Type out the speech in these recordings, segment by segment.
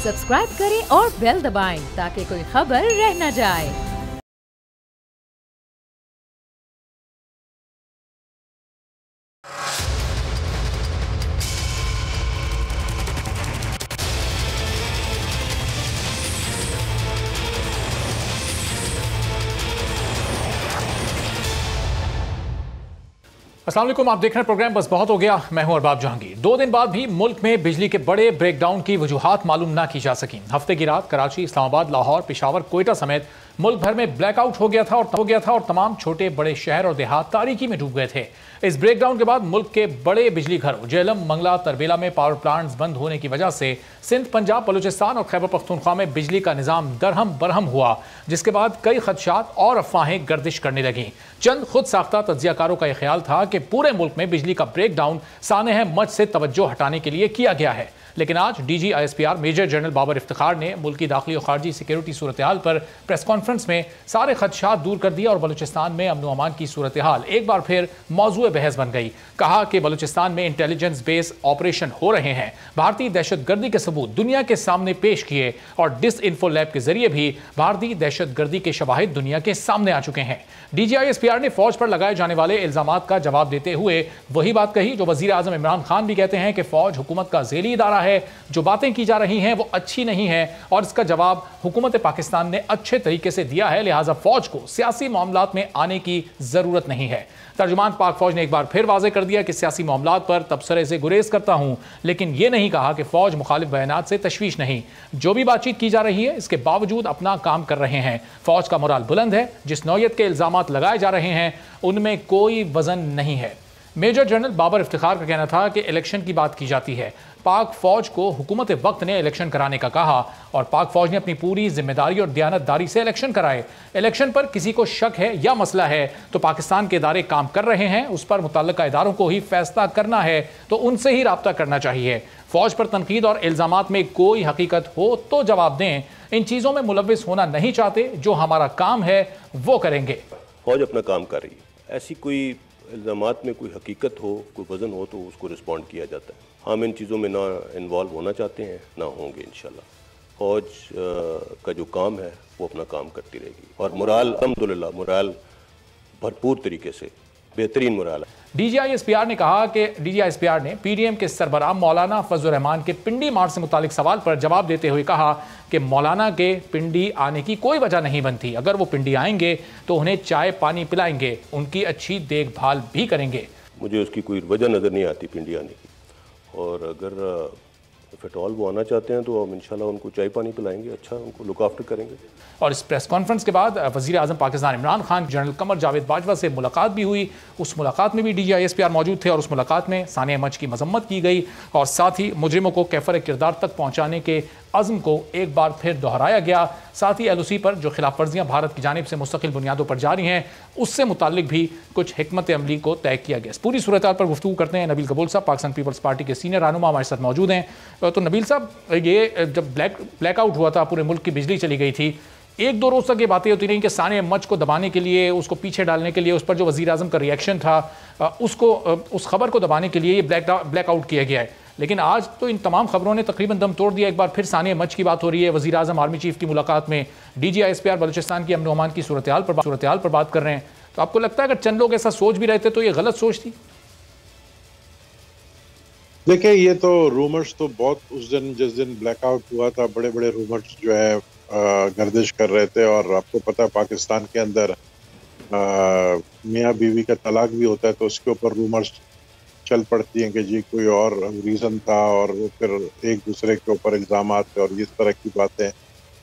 Subscribe करें और bell दबाएं ताकि कोई खबर रह न जाए। अस्सलाम वालेकुम, आप देख रहे हैं प्रोग्राम बस बहुत हो गया। मैं हूं अरबाब जहांगीर। 2 दिन बाद भी मुल्क में बिजली के बड़े ब्रेकडाउन की वजूहात मालूम ना की जा सकी। हफ्ते की रात कराची, इस्लामाबाद, लाहौर, पेशावर, कोयटा समेत मुल्क भर में ब्लैकआउट हो गया था और तमाम छोटे बड़े शहर और देहात तारीकी में डूब गए थे। इस ब्रेकडाउन के बाद मुल्क के बड़े बिजली घरों जेहलम, मंगला, तरबेला में पावर प्लांट्स बंद होने की वजह से सिंध, पंजाब, बलूचिस्तान और खैबर पख्तूनख्वा में बिजली का निज़ाम दरहम बरहम हुआ, जिसके बाद कई खदशात और अफवाहें गर्दिश करने लगीं। चंद खुद साख्ता तज्जियाकारों का यह ख्याल था कि पूरे मुल्क में बिजली का ब्रेकडाउन सानेह मज से तवज्जो हटाने के लिए किया गया है। लेकिन आज DG-ISPR major general Babar Iftikhar ने मुल्की दाखिली और खारजी सिक्योरिटी सूरत हाल पर प्रेस कॉन्फ्रेंस में सारे खदशात दूर कर दिया और बलूचिस्तान में अमन अमान की सूरत हाल एक बार फिर मौजूए बहस बन गई। कहा कि बलूचिस्तान में इंटेलिजेंस बेस ऑपरेशन हो रहे हैं, भारतीय दहशतगर्दी के सबूत दुनिया के सामने पेश किए और डिस इन्फो लैब के जरिए भी भारतीय दहशतगर्दी के शवाहिद दुनिया के सामने आ चुके हैं। DG-ISPR ने फौज पर लगाए जाने वाले इल्जामात का जवाब देते हुए वही बात कही जो वजीर आजम इमरान खान भी कहते हैं कि फौज हुकूमत का ज़ेली इदारा है, जो बातें की जा रही हैं वो अच्छी नहीं है और इसका जवाब हुकूमत पाकिस्तान ने अच्छे तरीके से दिया है, लिहाजा फौज को सियासी मामलात में आने की जरूरत नहीं है। तर्जुमान पाक फौज ने एक बार फिर वाज़ेह कर दिया कि सियासी मामलात पर तबसरे से गुरेज करता हूं, लेकिन यह नहीं कहा कि फौज मुखालिफ बयानात से तशवीश नहीं। जो भी बातचीत की जा रही है इसके बावजूद अपना काम कर रहे हैं। फौज का मोराल बुलंद है, जिस नौयत के इल्जामात लगाए जा रहे हैं उनमें कोई वजन नहीं है। मेजर जनरल बाबर इफ्तिखार का कहना था कि इलेक्शन की बात की जाती है। पाक फौज को हुकूमत वक्त ने इलेक्शन कराने का कहा और पाक फौज ने अपनी पूरी जिम्मेदारी और दयानतदारी से इलेक्शन कराए। इलेक्शन पर किसी को शक है या मसला है तो पाकिस्तान के इदारे काम कर रहे हैं, उस पर मुतल्लिका इदारों को ही फैसला करना है तो उनसे ही राब्ता करना चाहिए। फौज पर तनकीद और इल्जामात में कोई हकीकत हो तो जवाब दें। इन चीज़ों में मुलव्विस होना नहीं चाहते, जो हमारा काम है वो करेंगे। फौज अपना काम कर रही है, ऐसी कोई इल्ज़ामात में कोई हकीकत हो, कोई वज़न हो तो उसको रिस्पॉन्ड किया जाता है। हम इन चीज़ों में ना इन्वॉल्व होना चाहते हैं, ना होंगे इंशाल्लाह। फौज का जो काम है वो अपना काम करती रहेगी और मोराल अल्हम्दुलिल्लाह मोराल भरपूर तरीके से बेहतरीन मोराल है। DG-ISPR ने कहा कि DG-ISPR ने PDM के सरबराह मौलाना फजल रहमान के पिंडी मार्च से मुतालिक सवाल पर जवाब देते हुए कहा कि मौलाना के पिंडी आने की कोई वजह नहीं बनती। अगर वो पिंडी आएंगे तो उन्हें चाय पानी पिलाएंगे, उनकी अच्छी देखभाल भी करेंगे। मुझे उसकी कोई वजह नज़र नहीं आती पिंडी आने की, और अगर फिटॉल वो आना चाहते हैं तो हम इंशाल्लाह उनको चाय पानी पिलाएंगे, अच्छा उनको लुक आफ्टर करेंगे। और इस प्रेस कॉन्फ्रेंस के बाद वज़ीर आज़म पाकिस्तान इमरान खान जनरल कमर जावेद बाजवा से मुलाकात भी हुई। उस मुलाकात में भी DG-ISPR मौजूद थे और उस मुलाकात में सानिया मज की मजम्मत की गई और साथ ही मुजरिमों को कैफर किरदार तक पहुँचाने के अज़्म को एक बार फिर दोहराया गया। साथ ही LOC पर जो खिलाफ वर्जियाँ भारत की जानिब से मुस्तकिल बुनियादों पर जारी हैं उससे मुताल्लिक भी कुछ हिकमत अमली को तय किया गया। इस पूरी सूरत हाल पर गुफ्तगू करते हैं नबील कबूल साहब, पाकिस्तान पीपल्स पार्टी के सीनियर रहनुमा हमारे साथ मौजूद हैं। तो नबील साहब, ये जब ब्लैकआउट हुआ था, पूरे मुल्क की बिजली चली गई थी, 1-2 रोज़ तक ये बातें होती रहीं कि सानिया मज को दबाने के लिए, उसको पीछे डालने के लिए, उस पर जो वज़ीर आज़म का रिएक्शन था उसको उस खबर को दबाने के लिए ये ब्लैकआउट किया गया है। लेकिन आज तो इन तमाम खबरों ने तकरीबन दम तोड़ दिया। एक बार फिर सानिया मज की बात हो रही है, वज़ीर आज़म आर्मी चीफ की मुलाकात में DG-ISPR बलूचिस्तान की अमन अमान की सूरत हाल पर बात कर रहे हैं। तो आपको लगता है अगर चंद लोग ऐसा सोच भी रहे थे तो ये गलत सोच थी? देखिए, ये तो रूमर्स तो बहुत उस दिन जिस दिन ब्लैकआउट हुआ था, बड़े बड़े रूमर्स जो है गर्दिश कर रहे थे। और आपको पता है पाकिस्तान के अंदर मियाँ बीवी का तलाक भी होता है तो उसके ऊपर रूमर्स चल पड़ती हैं कि जी कोई और रीज़न था और फिर एक दूसरे के ऊपर इल्ज़ामात थे और इस तरह की बातें।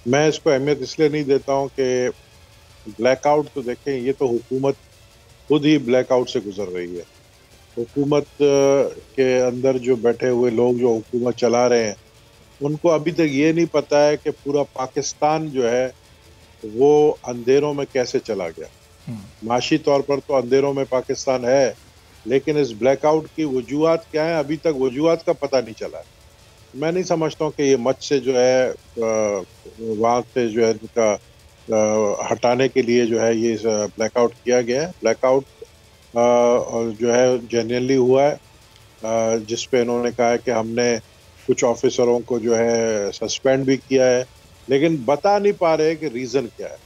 मैं इसको अहमियत इसलिए नहीं देता हूँ कि ब्लैकआउट तो देखें, ये तो हुकूमत खुद ही ब्लैकआउट से गुजर रही है। हुकूमत के अंदर जो बैठे हुए लोग जो हुकूमत चला रहे हैं उनको अभी तक ये नहीं पता है कि पूरा पाकिस्तान जो है वो अंधेरों में कैसे चला गया। माशी तौर पर तो अंधेरों में पाकिस्तान है, लेकिन इस ब्लैकआउट की वजूहात क्या है अभी तक वजूहात का पता नहीं चला है। मैं नहीं समझता हूँ कि ये मच से जो है वहाँ से जो है इनका हटाने के लिए जो है ये ब्लैकआउट किया गया है। ब्लैकआउट जो है जेन्युइनली हुआ है, जिस पे इन्होंने कहा है कि हमने कुछ ऑफिसरों को जो है सस्पेंड भी किया है, लेकिन बता नहीं पा रहे कि रीज़न क्या है।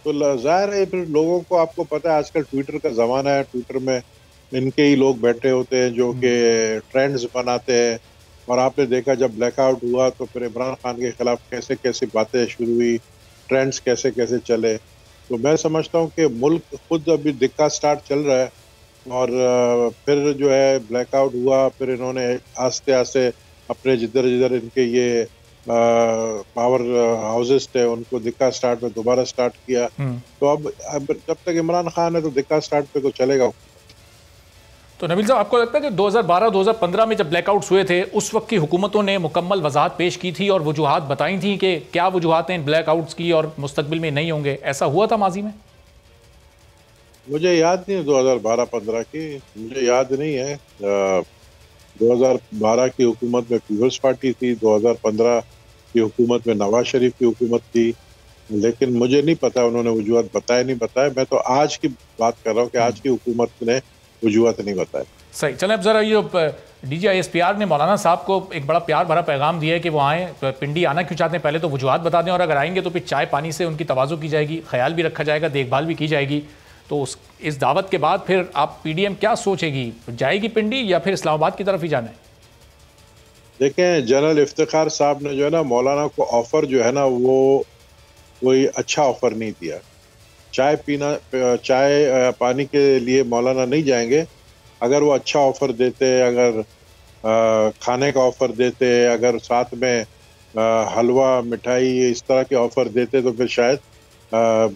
तो जाहिर है फिर लोगों को, आपको पता है आजकल ट्विटर का ज़माना है, ट्विटर में इनके ही लोग बैठे होते हैं जो कि ट्रेंड्स बनाते हैं। और आपने देखा जब ब्लैकआउट हुआ तो फिर इमरान खान के खिलाफ कैसे कैसे बातें शुरू हुई, ट्रेंड्स कैसे कैसे चले। तो मैं समझता हूँ कि मुल्क खुद अभी दिक्का स्टार्ट चल रहा है और फिर जो है ब्लैकआउट हुआ, फिर इन्होंने आस्ते आस्ते अपने जिधर जिधर इनके ये पावर हाउसेस थे उनको दिक्का स्टार्ट में दोबारा स्टार्ट किया। तो अब जब तक इमरान खान है तो दिक्का स्टार्ट पे तो चलेगा। तो नबील साहब, आपको लगता है कि 2012-2015 में जब ब्लैकआउट्स हुए थे उस वक्त की हुकूमतों ने मुकम्मल वजाहत पेश की थी और वजूहात बताई थी कि क्या वजूहात हैं ब्लैकआउट्स की और मुस्तकबिल में नहीं होंगे? ऐसा हुआ था माजी में? मुझे याद नहीं है 2012-15 की, मुझे याद नहीं है। 2012 की हुकूमत में पीपल्स पार्टी थी, 2015 की हुकूमत में नवाज शरीफ की हुकूमत थी, लेकिन मुझे नहीं पता उन्होंने वजूहत बताए नहीं बताए। मैं तो आज की बात कर रहा हूँ कि आज की हुकूमत ने वजूहत नहीं बताए। सही, चलें अब ज़रा ये DGISPR ने मौलाना साहब को एक बड़ा प्यार भरा पैगाम दिया है कि वो आएँ, पिंडी आना क्यों चाहते हैं पहले तो वजूहत बता दें, और अगर आएंगे तो फिर चाय पानी से उनकी तवाज़ु की जाएगी, ख्याल भी रखा जाएगा, देखभाल भी की जाएगी। तो इस दावत के बाद फिर आप PDM क्या सोचेगी, जाएगी पिंडी या फिर इस्लामाबाद की तरफ ही जाना है? देखें, जनरल इफ्तिखार साहब ने जो है ना मौलाना को ऑफ़र जो है ना वो कोई अच्छा ऑफ़र नहीं दिया। चाय पानी के लिए मौलाना नहीं जाएंगे। अगर वो अच्छा ऑफ़र देते, अगर खाने का ऑफ़र देते, अगर साथ में हलवा मिठाई इस तरह के ऑफ़र देते तो फिर शायद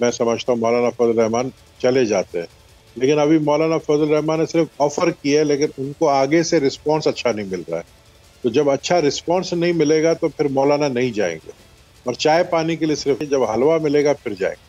मैं समझता हूँ मौलाना फजल रहमान चले जाते हैं। लेकिन अभी मौलाना फजल रहमान ने सिर्फ ऑफ़र किया है, लेकिन उनको आगे से रिस्पॉन्स अच्छा नहीं मिल रहा है। तो जब अच्छा रिस्पॉन्स नहीं मिलेगा तो फिर मौलाना नहीं जाएंगे, और चाय पानी के लिए सिर्फ जब हलवा मिलेगा फिर जाएंगे।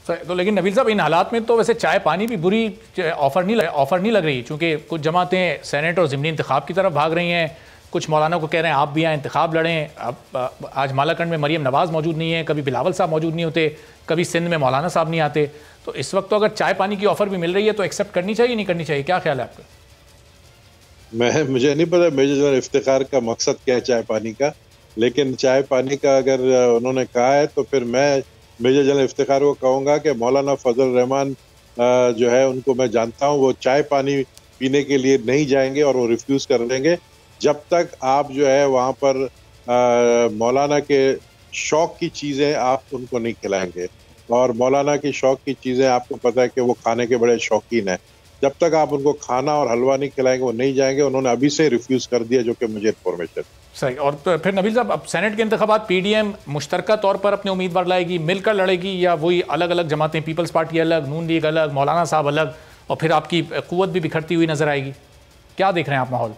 तो लेकिन नबील साहब, इन हालात में तो वैसे चाय पानी भी बुरी ऑफ़र नहीं लग रही, क्योंकि कुछ जमातें सेनेट और ज़िमनी इंतखाब की तरफ भाग रही हैं। कुछ मौलाना को कह रहे हैं आप भी आए, इंतखाब लड़ें। अब आज मालाकंड में मरीम नवाज़ मौजूद नहीं है, कभी बिलावल साहब मौजूद नहीं होते, कभी सिंध में मौलाना साहब नहीं आते। तो इस वक्त तो अगर चाय पानी की ऑफ़र भी मिल रही है तो एक्सेप्ट करनी चाहिए नहीं करनी चाहिए, क्या ख्याल है आपका? मुझे नहीं पता मेजर जनरल इफ्तिखार का मकसद क्या है चाय पानी का, लेकिन चाय पानी का अगर उन्होंने कहा है तो फिर मैं मेजर जनरल इफ्तिखार को कहूँगा कि मौलाना फजल रहमान जो है उनको मैं जानता हूँ, वो चाय पानी पीने के लिए नहीं जाएंगे और वो रिफ्यूज़ कर देंगे जब तक आप जो है वहाँ पर मौलाना के शौक़ की चीज़ें आप उनको नहीं खिलाएंगे। और मौलाना की शौक़ की चीज़ें आपको पता है कि वो खाने के बड़े शौकीन हैं। जब तक आप उनको खाना और हलवा नहीं खिलाएंगे वो नहीं जाएंगे। उन्होंने अभी से रिफ्यूज़ कर दिया, जो कि मुझे इन्फॉर्मेशन। सही। और तो फिर नबील साहब, अब सेनेट के इंतखाबात PDM मुश्तरका तौर पर अपने उम्मीदवार लाएगी, मिलकर लड़ेगी, या वही अलग अलग जमातें, पीपल्स पार्टी अलग, नून लीग अलग, मौलाना साहब अलग, और फिर आपकी कुव्वत भी बिखरती हुई नजर आएगी? क्या देख रहे हैं आप माहौल?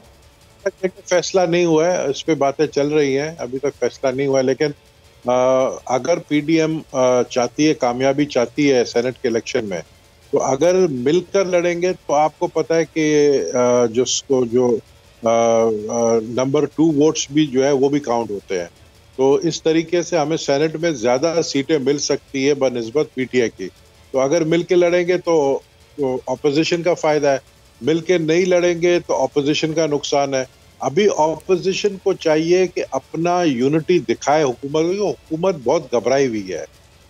फैसला नहीं हुआ है, इस पर बातें चल रही हैं, अभी तक फैसला नहीं हुआ है। लेकिन अगर PDM चाहती है, कामयाबी चाहती है सेनेट के इलेक्शन में, तो अगर मिलकर लड़ेंगे तो आपको पता है कि जो नंबर 2 वोट्स भी जो है वो भी काउंट होते हैं। तो इस तरीके से हमें सेनेट में ज़्यादा सीटें मिल सकती है बनिस्बत PTI की। तो अगर मिल के लड़ेंगे तो ऑपोजिशन का फ़ायदा है, मिल के नहीं लड़ेंगे तो ऑपोजिशन का नुकसान है। अभी ऑपोजिशन को चाहिए कि अपना यूनिटी दिखाए हुकूमत बहुत घबराई हुई है।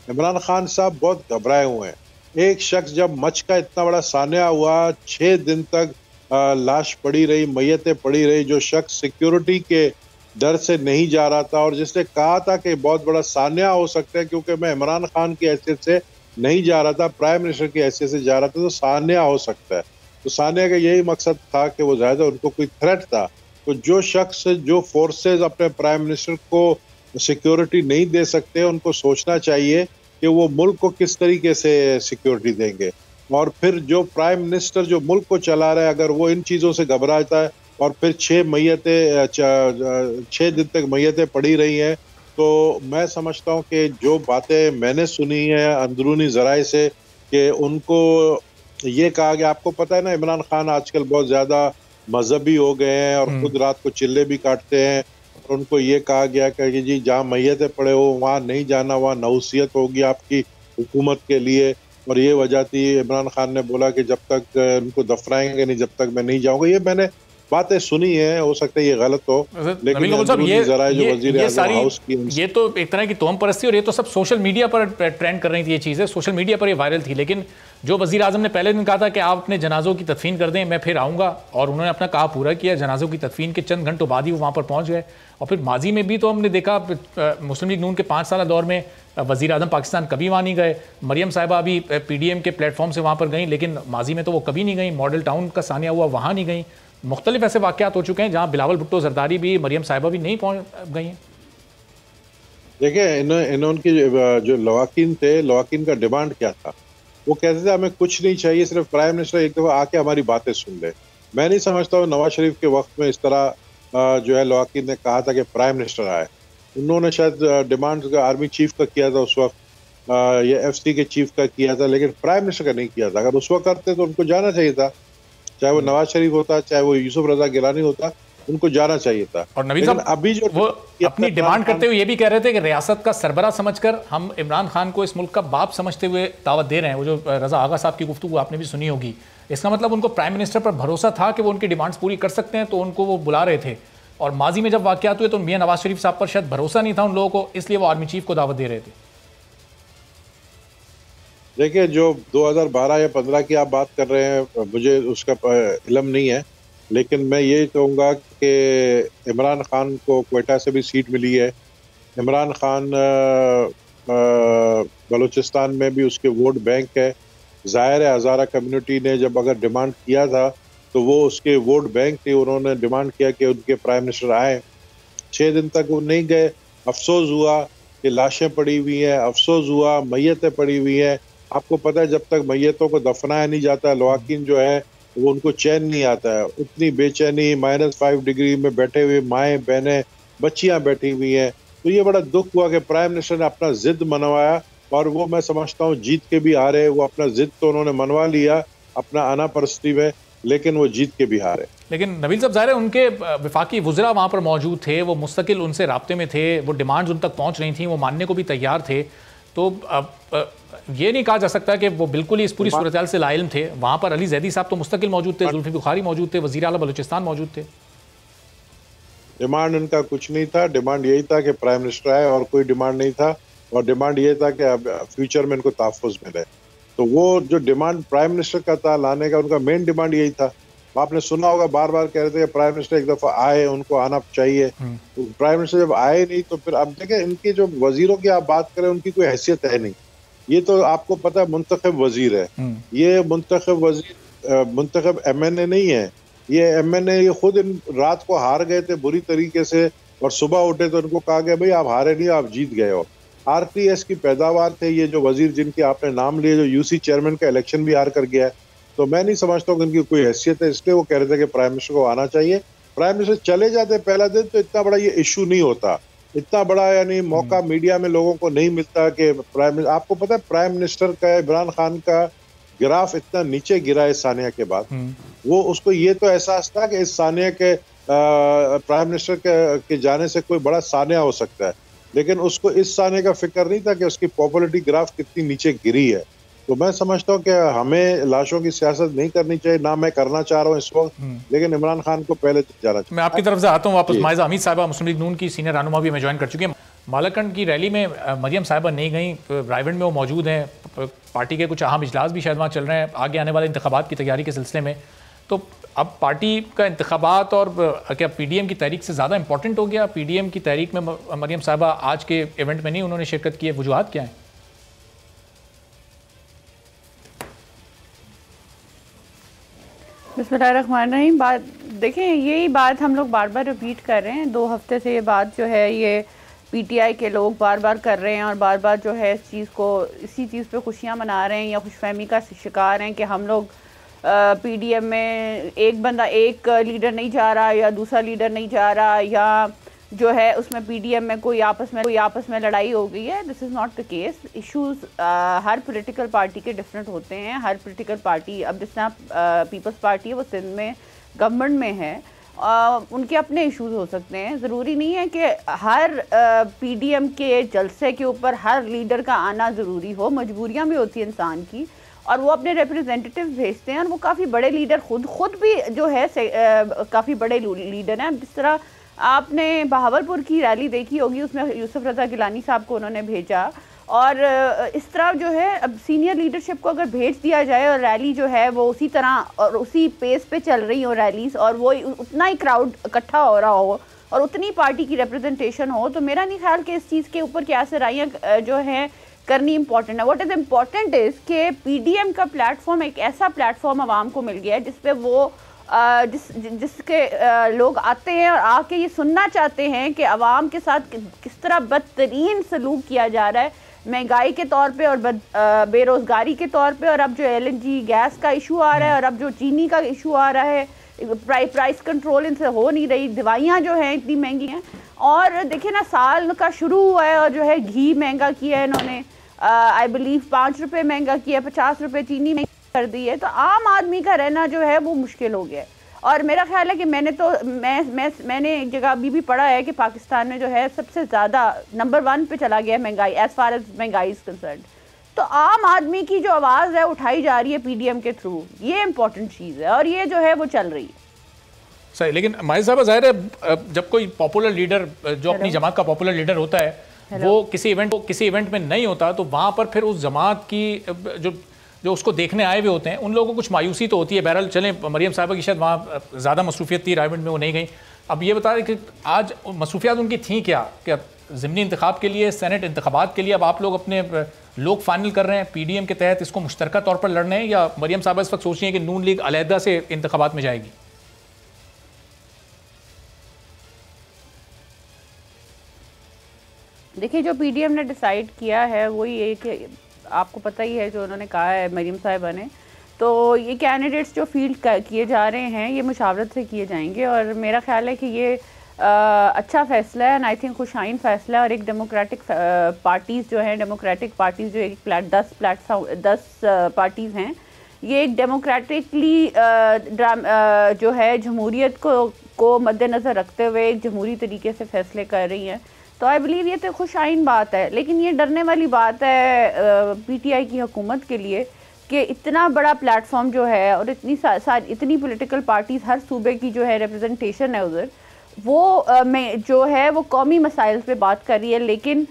इमरान खान साहब बहुत घबराए हुए हैं। एक शख्स जब मच का इतना बड़ा सान्या हुआ, 6 दिन तक लाश पड़ी रही, मैयतें पड़ी रही, जो शख्स सिक्योरिटी के डर से नहीं जा रहा था और जिसने कहा था कि बहुत बड़ा सान्या हो सकता है क्योंकि मैं इमरान खान की हैसियत से नहीं जा रहा था, प्राइम मिनिस्टर की हैसियत से जा रहा था, तो सान्या हो सकता है। तो सान्या का यही मकसद था कि वो ज़्यादा उनको कोई थ्रेट था। तो जो शख्स, जो फोर्सेज अपने प्राइम मिनिस्टर को सिक्योरिटी नहीं दे सकते, उनको सोचना चाहिए कि वो मुल्क को किस तरीके से सिक्योरिटी देंगे। और फिर जो प्राइम मिनिस्टर जो मुल्क को चला रहा है, अगर वो इन चीज़ों से घबराता है और फिर 6 दिन तक मैयतें पड़ी रही हैं, तो मैं समझता हूँ कि जो बातें मैंने सुनी है अंदरूनी ज़राए से, कि उनको ये कहा गया, आपको पता है ना इमरान खान आजकल बहुत ज़्यादा मजहबी हो गए हैं और खुद रात को चिल्ले भी काटते हैं। और उनको ये कहा गया कि जी जहाँ मैयतें पड़े हो वहाँ नहीं जाना, वहाँ नौसियत होगी आपकी हुकूमत के लिए। और ये वजह थी, इमरान खान ने बोला कि जब तक उनको दफनाएंगे नहीं जब तक मैं नहीं जाऊँगा। ये मैंने बातें सुनी है, हो सकता है ये गलत हो, लेकिन नबील कपूर साहब, ये सारी हाउस की ये तो एक तरह की तोहम परस्ती और ये तो सब सोशल मीडिया पर ट्रेंड कर रही थी, ये चीज़ें सोशल मीडिया पर ये वायरल थी। लेकिन जो वज़ीर आज़म ने पहले दिन कहा था कि आप अपने जनाजों की तदफीन कर दें, मैं फिर आऊँगा, और उन्होंने अपना कहा पूरा किया। जनाजों की तदफीन के चंद घंटों बाद ही वो वहाँ पर पहुँच गए। और फिर माजी में भी तो हमने देखा मुस्लिम लीग नून के 5 साल दौर में वज़ीर आज़म पाकिस्तान कभी वहाँ नहीं गए। मरियम साहिबा अभी PDM के प्लेटफॉर्म से वहाँ पर गई, लेकिन माजी में तो वो कभी नहीं गई। मॉडल टाउन का सानिया हुआ, वहाँ नहीं गई। मुख्तलिफ ऐसे वाक़यात हो चुके हैं जहाँ बिलावल भुट्टो जरदारी भी, मरियम साहिबा भी नहीं पहुँच गई हैं। देखिए, उनकी जो लवाकिन थे, लवाकिन का डिमांड क्या था? वो कहते थे हमें कुछ नहीं चाहिए, सिर्फ प्राइम मिनिस्टर एक दफ़ा आके हमारी बातें सुन ले। मैं नहीं समझता हूँ नवाज शरीफ के वक्त में इस तरह जो है लवाकिन ने कहा था कि प्राइम मिनिस्टर आए। उन्होंने शायद डिमांड आर्मी चीफ का किया था उस वक्त, या FC के चीफ का किया था, लेकिन प्राइम मिनिस्टर का नहीं किया था। अगर उस वक्त करते तो उनको जाना चाहिए था, चाहे वो नवाज शरीफ होता, चाहे वो यूसुफ रजा गिलानी होता, उनको जाना चाहिए था। और नबील साहब अभी जो वो अपनी डिमांड करते हुए ये भी कह रहे थे कि रियासत का सरबरा समझकर हम इमरान खान को इस मुल्क का बाप समझते हुए दावत दे रहे हैं। वो जो रजा आगा साहब की गुफ्तगू आपने भी सुनी होगी, इसका मतलब उनको प्राइम मिनिस्टर पर भरोसा था कि वो उनकी डिमांड्स पूरी कर सकते हैं, तो उनको वो बुला रहे थे। और माजी में जब वाक़यात हुए तो मियां नवाज शरीफ साहब पर शायद भरोसा नहीं था उन लोगों को, इसलिए वो आर्मी चीफ को दावत दे रहे थे। देखिए, जो 2012 या 15 की आप बात कर रहे हैं, मुझे उसका इल्म नहीं है, लेकिन मैं ये कहूँगा कि इमरान खान को क्वेटा से भी सीट मिली है। इमरान खान बलूचिस्तान में भी उसके वोट बैंक है। ज़ाहिर है हज़ारा कम्युनिटी ने जब अगर डिमांड किया था तो वो उसके वोट बैंक थे, उन्होंने डिमांड किया कि उनके प्राइम मिनिस्टर आए। 6 दिन तक वो नहीं गए। अफसोस हुआ कि लाशें पड़ी हुई हैं, अफसोस हुआ मैयतें पड़ी हुई हैं। आपको पता है जब तक मैयतों को दफनाया नहीं जाता, लवाकिन जो है वो उनको चैन नहीं आता है। उतनी बेचैनी, -5 डिग्री में बैठे हुए माएँ बहनें बच्चियां बैठी हुई हैं। तो ये बड़ा दुख हुआ कि प्राइम मिनिस्टर ने अपना जिद मनवाया, और वो मैं समझता हूँ जीत के भी हारे। वो अपना जिद तो उन्होंने मनवा लिया अपना आना परस्ती में, लेकिन वो जीत के भी हारे। लेकिन नबील साहब, ज़ाहिर है उनके वफाकी वुज़रा वहाँ पर मौजूद थे, वो मुस्तकिल उनसे राब्ते में थे, वो डिमांड्स उन तक पहुँच रही थी, वो मानने को भी तैयार थे। तो ये नहीं कहा जा सकता कि वो बिल्कुल ही इस पूरी सूरत हाल से लाइल्म थे। वहाँ पर अली जैदी साहब तो मुस्तकिल मौजूद थे, जुल्फी बुखारी मौजूद थे, वज़ीर आला बलूचिस्तान मौजूद थे। डिमांड उनका कुछ नहीं था, डिमांड यही था कि प्राइम मिनिस्टर आए, और कोई डिमांड नहीं था। और डिमांड ये था कि अब फ्यूचर में इनको तहफ़्फ़ुज़ मिले। तो वो जो डिमांड प्राइम मिनिस्टर का था लाने का, उनका मेन डिमांड यही था। आपने सुना होगा बार बार कह रहे थे कि प्राइम मिनिस्टर एक दफ़ा आए, उनको आना चाहिए। तो प्राइम मिनिस्टर जब आए नहीं तो फिर अब देखें, इनके जो वजीरों की आप बात करें उनकी कोई हैसियत है नहीं। ये तो आपको पता है मुंतखब वजीर है, ये मुंतखब वजीर मुंतखब MNA नहीं है। ये MNA ये खुद रात को हार गए थे बुरी तरीके से, और सुबह उठे तो उनको कहा गया भाई आप हारे नहीं, आप जीत गए हो। RTS की पैदावार थे ये जो वजीर जिनके आपने नाम लिए, जो UC चेयरमैन का इलेक्शन भी हार कर गया है। तो मैं नहीं समझता हूँ कि इनकी कोई हैसियत है, इसलिए वो कह रहे थे कि प्राइम मिनिस्टर को आना चाहिए। प्राइम मिनिस्टर चले जाते पहला दिन तो इतना बड़ा ये इशू नहीं होता, इतना बड़ा यानी मौका मीडिया में लोगों को नहीं मिलता कि आपको पता है प्राइम मिनिस्टर का, इमरान खान का ग्राफ इतना नीचे गिरा है सानिया के बाद। वो उसको ये तो एहसास था कि इस सानिया के प्राइम मिनिस्टर के जाने से कोई बड़ा सानिया हो सकता है, लेकिन उसको इस सानिया का फिक्र नहीं था कि उसकी पॉपुलरिटी ग्राफ कितनी नीचे गिरी है। तो मैं समझता हूँ कि हमें लाशों की सियासत नहीं करनी चाहिए, ना मैं करना चाह रहा हूँ इस वक्त, लेकिन इमरान खान को पहले जाना चाहिए। मैं आपकी तरफ से आता हूँ वापस। माइजा हमीद साहिबा मुस्लिम लीग नून की सीनियर रहनुमा भी हमें ज्वाइन कर चुकी हैं। मालाकंड की रैली में मरियम साहिबा नहीं गई, रायगंज में वो मौजूद हैं, पार्टी के कुछ अहम इजलास भी शायद वहाँ चल रहे हैं आगे आने वाले इंतखाबात की तैयारी के सिलसिले में। तो अब पार्टी का इंतखाबात और क्या PDM की तहरीक से ज़्यादा इंपॉर्टेंट हो गया? PDM की तहरीक में मरियम साहिबा आज के इवेंट में नहीं उन्होंने शिरकत की है, वजूहात क्या हैं? बिस्मिल्लाहिर्रहमानिर्रहीम। बात देखें, यही बात हम लोग बार बार रिपीट कर रहे हैं। 2 हफ्ते से ये बात जो है ये PTI के लोग बार बार कर रहे हैं, और बार बार जो है इसी चीज़ पे खुशियाँ मना रहे हैं या खुशफहमी का शिकार हैं कि हम लोग PDM में एक बंदा, एक लीडर नहीं जा रहा या दूसरा लीडर नहीं जा रहा, या जो है उसमें PDM में कोई आपस में लड़ाई हो गई है। This is not the case. Issues her political party के डिफरेंट होते हैं। हर पॉलिटिकल पार्टी, अब जिस तरह पीपल्स पार्टी है वो सिंध में गवर्नमेंट में है, उनके अपने इश्यूज हो सकते हैं। ज़रूरी नहीं है कि हर PDM के जलसे के ऊपर हर लीडर का आना ज़रूरी हो। मजबूरियाँ भी होती हैं इंसान की, और वो अपने रिप्रेजेंटेटिव भेजते हैं, और वो काफ़ी बड़े लीडर खुद भी जो है काफ़ी बड़े लीडर हैं। जिस तरह आपने बहावलपुर की रैली देखी होगी, उसमें यूसुफ रज़ा गिलानी साहब को उन्होंने भेजा, और इस तरह जो है अब सीनियर लीडरशिप को अगर भेज दिया जाए और रैली जो है वो उसी तरह और उसी पेस पे चल रही हो रैलीज, और वो उतना ही क्राउड इकट्ठा हो रहा हो और उतनी पार्टी की रिप्रेजेंटेशन हो, तो मेरा नहीं ख्याल कि इस चीज़ के ऊपर क्या सराहियाँ जो हैं करनी इंपॉर्टेंट है। व्हाट इज़ इम्पॉर्टेंट इज़ कि पीडीएम का प्लेटफॉर्म एक ऐसा प्लेटफॉर्म आवाम को मिल गया है जिसपे वो जिसके लोग आते हैं और आके ये सुनना चाहते हैं कि आवाम के साथ किस तरह बदतरीन सलूक किया जा रहा है, महंगाई के तौर पे और बेरोज़गारी के तौर पे, और अब जो एलएनजी गैस का इशू आ रहा है, और अब जो चीनी का इशू आ रहा है, प्राइस कंट्रोल इनसे हो नहीं रही, दवाइयाँ जो हैं इतनी महंगी हैं। और देखिए ना, साल का शुरू हुआ है और जो है घी महंगा किया है इन्होंने, आई बिलीव 5 रुपये महंगा किया, 50 रुपये चीनी महंगी कर दी है। तो आम आदमी का रहना जो है वो मुश्किल हो गया है। और मेरा ख्याल है कि मैंने एक जगह अभी भी पढ़ा है कि पाकिस्तान में जो है सबसे ज़्यादा नंबर 1 पे चला गया है महंगाई, एज फार एज महंगाई इज़ कंसर्न्ड। तो आम आदमी की जो आवाज़ है उठाई जा रही है पीडीएम के थ्रू, ये इंपॉर्टेंट चीज़ है और ये जो है वो चल रही है। सही, लेकिन माहिर साहब ज़ाहिर है जब कोई पॉपुलर लीडर जो अपनी जमात का पॉपुलर लीडर होता है वो किसी इवेंट में नहीं होता, तो वहाँ पर फिर उस जमात की जो उसको देखने आए हुए होते हैं उन लोगों को कुछ मायूसी तो होती है। बहरहाल चलें, मरियम साहिबा की शायद वहाँ ज़्यादा मसरूफियत थी, रायबंद में वो नहीं गई। अब ये बता रहे कि आज मसरूफियात उनकी थी क्या ज़िमनी इंतखाब के लिए, सेनेट इंतखाबात के लिए अब आप लोग अपने लोग फाइनल कर रहे हैं पीडीएम के तहत, इसको मुश्तरका तौर पर लड़ रहे हैं, या मरियम साहिबा इस वक्त सोच रही हैं कि नून लीग अलहदा से इंतखाबात में जाएगी? देखिए, जो पीडीएम ने डिसाइड किया है वही है कि आपको पता ही है जो उन्होंने कहा है मरियम साहिबा ने, तो ये कैंडिडेट्स जो फील्ड किए जा रहे हैं ये मुशावरत से किए जाएंगे, और मेरा ख्याल है कि ये अच्छा फ़ैसला है, एंड आई थिंक खुशाइन फ़ैसला है। और एक डेमोक्रेटिक पार्टीज़ जो हैं, डेमोक्रेटिक पार्टीज़ जो 10 पार्टीज़ हैं, ये एक डेमोक्रेटिकली जो है जमहूरियत को मद्देनज़र रखते हुए एक जमहूरी तरीके से फ़ैसले कर रही हैं। तो आई बिलीव ये तो खुशाइन बात है, लेकिन ये डरने वाली बात है पीटीआई की हुकूमत के लिए कि इतना बड़ा प्लेटफॉर्म जो है और इतनी पॉलिटिकल पार्टीज़, हर सूबे की जो है रिप्रेजेंटेशन है उधर, वो में जो है वो कौमी मसाइल पे बात कर रही है, लेकिन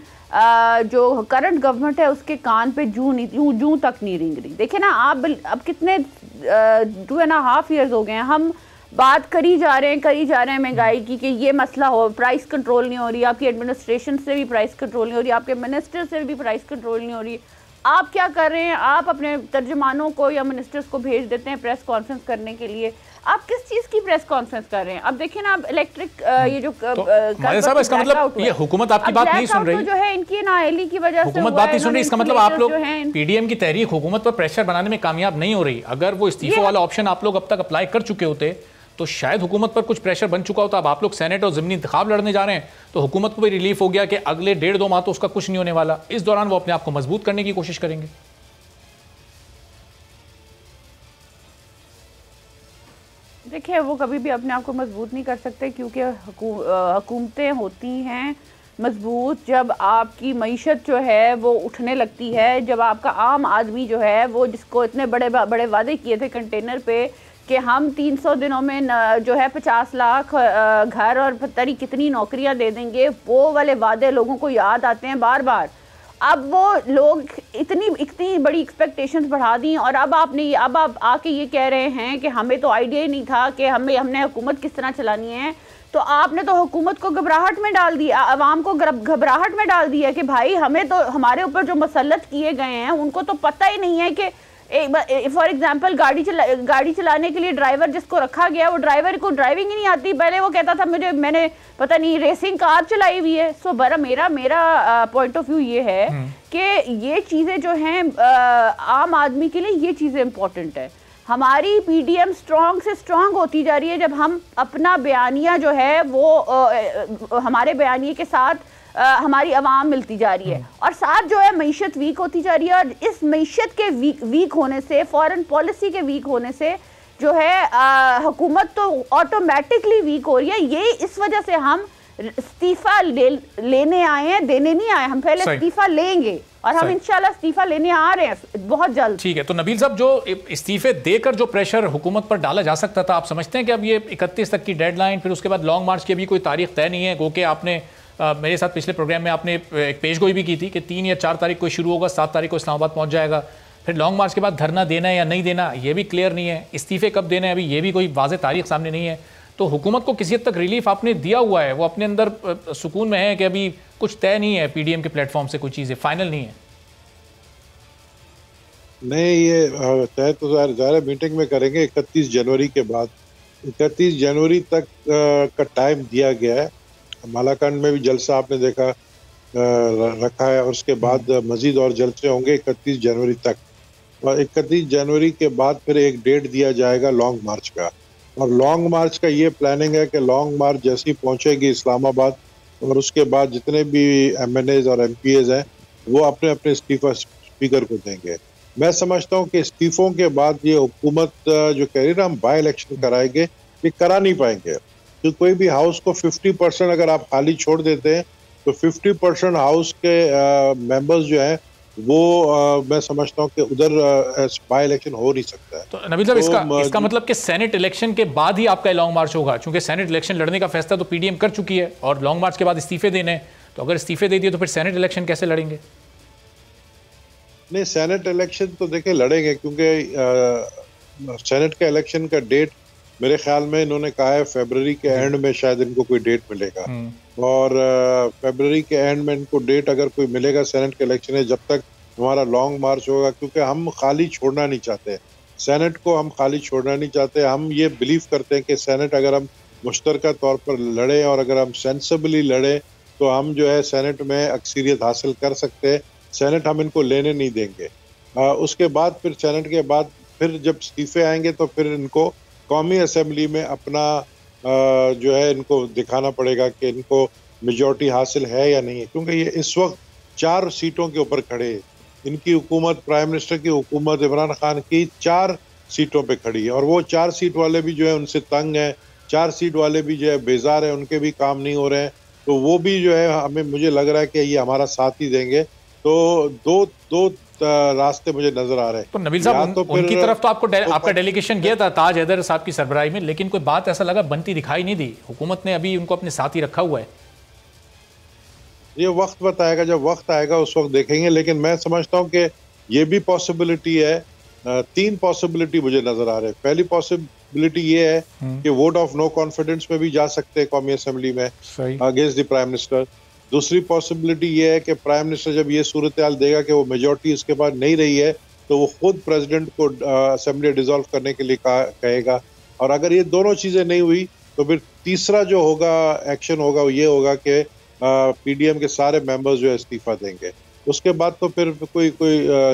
जो करंट गवर्नमेंट है उसके कान पे जूं तक नहीं रिंग रही। देखिए ना, आप अब कितने 2.5 ईयर्स हो गए हैं, हम बात करी जा रहे हैं महंगाई की कि ये मसला हो, प्राइस कंट्रोल नहीं हो रही, आपकी एडमिनिस्ट्रेशन से भी प्राइस कंट्रोल नहीं हो रही, आपके मिनिस्टर से भी प्राइस कंट्रोल नहीं हो रही। आप क्या कर रहे हैं, आप अपने तर्जुमानों को या मिनिस्टर्स को भेज देते हैं प्रेस कॉन्फ्रेंस करने के लिए। आप किस चीज़ की प्रेस कॉन्फ्रेंस कर रहे हैं? अब देखिए ना, अब इलेक्ट्रिक ये जो साहब, इसका मतलब ये हुकूमत आपकी बात नहीं सुन रही, जो है इनकी नाअहली की वजह से हुकूमत बात नहीं सुन रही। इसका मतलब आप लोग पीडीएम की तहरीक हुकूमत पर प्रेशर बनाने में कामयाब नहीं हो रही। अगर वो इस्तीफे वाला ऑप्शन आप लोग अब तक अप्लाई कर चुके होते तो शायद हुकूमत पर कुछ प्रेशर बन चुका होता। अब आप लोग सेनेट और ज़िमनी इंतखाब लड़ने जा रहे हैं तो हुकूमत को भी रिलीफ हो गया कि अगले 1.5-2 माह तो उसका कुछ नहीं होने वाला, इस दौरान वो अपने आप को मजबूत करने की कोशिश करेंगे। देखिए, वो कभी भी अपने आप को मजबूत नहीं कर सकते, क्योंकि हुकूमतें होती हैं मजबूत जब आपकी मईशत जो है वो उठने लगती है, जब आपका आम आदमी जो है वो जिसको इतने बड़े वादे किए थे कंटेनर पे कि हम 300 दिनों में जो है 50 लाख घर और पता नहीं कितनी नौकरियां दे देंगे, वो वाले वादे लोगों को याद आते हैं बार बार। अब वो लोग इतनी बड़ी एक्सपेक्टेशंस बढ़ा दी, और अब आप आके ये कह रहे हैं कि हमें तो आइडिया ही नहीं था कि हमने हुकूमत किस तरह चलानी है। तो आपने तो हुकूमत को घबराहट में डाल दिया, आवाम को घबराहट में डाल दिया कि भाई हमें तो हमारे ऊपर जो मसल्लत किए गए हैं उनको तो पता ही नहीं है कि फॉर एग्जाम्पल गाड़ी चलाने के लिए ड्राइवर जिसको रखा गया वो ड्राइवर को ड्राइविंग ही नहीं आती। पहले वो कहता था मैंने पता नहीं रेसिंग कार चलाई हुई है। सो मेरा पॉइंट ऑफ व्यू ये है कि ये चीज़ें जो हैं आम आदमी के लिए ये चीज़ें इंपॉर्टेंट है। हमारी पीडीएम स्ट्रॉन्ग से स्ट्रॉन्ग होती जा रही है जब हम अपना बयानिया जो है वो हमारे बयानिए के साथ हमारी आवाम मिलती जा रही है, और साथ जो है मईशत वीक होती जा रही है। और इस मईशत के वीक होने से, फॉरेन पॉलिसी के वीक होने से जो है हुकूमत तो ऑटोमेटिकली वीक हो रही है। ये इस वजह से हम इस्तीफा लेने आए हैं, देने नहीं आए। हम पहले इस्तीफा लेंगे और हम इंशाल्लाह इस्तीफा लेने आ रहे हैं बहुत जल्द। ठीक है, तो नबील साहब, जो इस्तीफे देकर जो प्रेशर हुकूमत पर डाला जा सकता था, आप समझते हैं कि अब ये 31 तक की डेडलाइन, फिर उसके बाद लॉन्ग मार्च की अभी कोई तारीख तय नहीं है? गो के आपने मेरे साथ पिछले प्रोग्राम में आपने एक पेशगोई भी की थी कि 3 या 4 तारीख को शुरू होगा, 7 तारीख को इस्लामाबाद पहुंच जाएगा। फिर लॉन्ग मार्च के बाद धरना देना है या नहीं देना, ये भी क्लियर नहीं है। इस्तीफे कब देने हैं, अभी ये भी कोई वाज़ेह तारीख सामने नहीं है। तो हुकूमत को किसी हद तक रिलीफ आपने दिया हुआ है, वो अपने अंदर सुकून में है कि अभी कुछ तय नहीं है, पीडीएम के प्लेटफॉर्म से कोई चीज़ें फाइनल नहीं है? नहीं, ये तय तो ज़ाहिर मीटिंग में करेंगे 31 जनवरी के बाद। 31 जनवरी तक का टाइम दिया गया है। मालाकंड में भी जलसा आपने देखा रखा है, और उसके बाद मजीद और जलसे होंगे 31 जनवरी तक। और 31 जनवरी के बाद फिर एक डेट दिया जाएगा लॉन्ग मार्च का। और लॉन्ग मार्च का ये प्लानिंग है कि लॉन्ग मार्च जैसी पहुंचेगी इस्लामाबाद, और उसके बाद जितने भी MNAs और MPAs हैं वो अपने अपने इस्तीफा स्पीकर को देंगे। मैं समझता हूँ कि इस्तीफों के बाद ये हुकूमत जो कह रही है ना हम बाई इलेक्शन कराएंगे, ये करा नहीं पाएंगे। तो कोई भी हाउस को 50% अगर आप खाली छोड़ देते हैं तो 50% हाउस के मेंबर्स जो हैं वो मैं समझता हूँ कि उधर बाई इलेक्शन हो नहीं सकता है। तो नबील साहब, इसका मतलब कि सेनेट इलेक्शन के बाद ही आपका लॉन्ग मार्च होगा, क्योंकि सेनेट इलेक्शन लड़ने का फैसला तो पीडीएम कर चुकी है और लॉन्ग मार्च के बाद इस्तीफे देने हैं। तो अगर इस्तीफे दे दिए तो फिर सेनेट इलेक्शन कैसे लड़ेंगे? नहीं, सेनेट इलेक्शन तो देखिए लड़ेंगे, क्योंकि सेनेट का इलेक्शन का डेट मेरे ख्याल में इन्होंने कहा है फरवरी के एंड में शायद इनको कोई डेट मिलेगा। और फरवरी के एंड में इनको डेट अगर कोई मिलेगा सेनेट के इलेक्शन है, जब तक हमारा लॉन्ग मार्च होगा, क्योंकि हम खाली छोड़ना नहीं चाहते सेनेट को, हम खाली छोड़ना नहीं चाहते। हम ये बिलीव करते हैं कि सेनेट अगर हम मुश्तरका तौर पर लड़े और अगर हम सेंसिबली लड़े तो हम जो है सेनेट में अक्सरियत हासिल कर सकते हैं। सेनेट हम इनको लेने नहीं देंगे। उसके बाद फिर सेनेट के बाद फिर जब इस्तीफे आएंगे तो फिर इनको कौमी असेंबली में अपना जो है इनको दिखाना पड़ेगा कि इनको मेजॉरिटी हासिल है या नहीं है, क्योंकि ये इस वक्त 4 सीटों के ऊपर खड़े हैं। इनकी हुकूमत, प्राइम मिनिस्टर की हुकूमत इमरान खान की 4 सीटों पे खड़ी है, और वो 4 सीट वाले भी जो है उनसे तंग हैं, 4 सीट वाले भी जो है बेजार हैं, उनके भी काम नहीं हो रहे हैं। तो वो भी जो है हमें, मुझे लग रहा है कि ये हमारा साथ ही देंगे। तो दो रास्ते मुझे नजर आ रहे हैं। तो नबील साहब, तो उनकी तरफ तो आपका डेलीगेशन गया था ताज हैदर साहब की सरबराही में, लेकिन कोई बात ऐसा लगा बनती दिखाई नहीं दी। हुकूमत ने अभी उनको अपने साथ ही रखा हुआ है। ये वक्त बताएगा, जब वक्त आएगा उस वक्त देखेंगे। लेकिन मैं समझता हूँ कि ये भी पॉसिबिलिटी है। 3 पॉसिबिलिटी मुझे नजर आ रहे हैं। पहली पॉसिबिलिटी ये है कि वोट ऑफ नो कॉन्फिडेंस में भी जा सकते हैं कौमी असेंबली में अगेंस्ट द प्राइम मिनिस्टर। दूसरी पॉसिबिलिटी ये है कि प्राइम मिनिस्टर जब ये सूरत हाल देगा कि वो मेजॉरिटी इसके पास नहीं रही है तो वो खुद प्रेसिडेंट को असेंबली डिसॉल्व करने के लिए कहेगा। और अगर ये दोनों चीजें नहीं हुई तो फिर तीसरा जो होगा एक्शन होगा वो ये होगा कि पीडीएम के सारे मेंबर्स जो है इस्तीफा देंगे। उसके बाद तो फिर कोई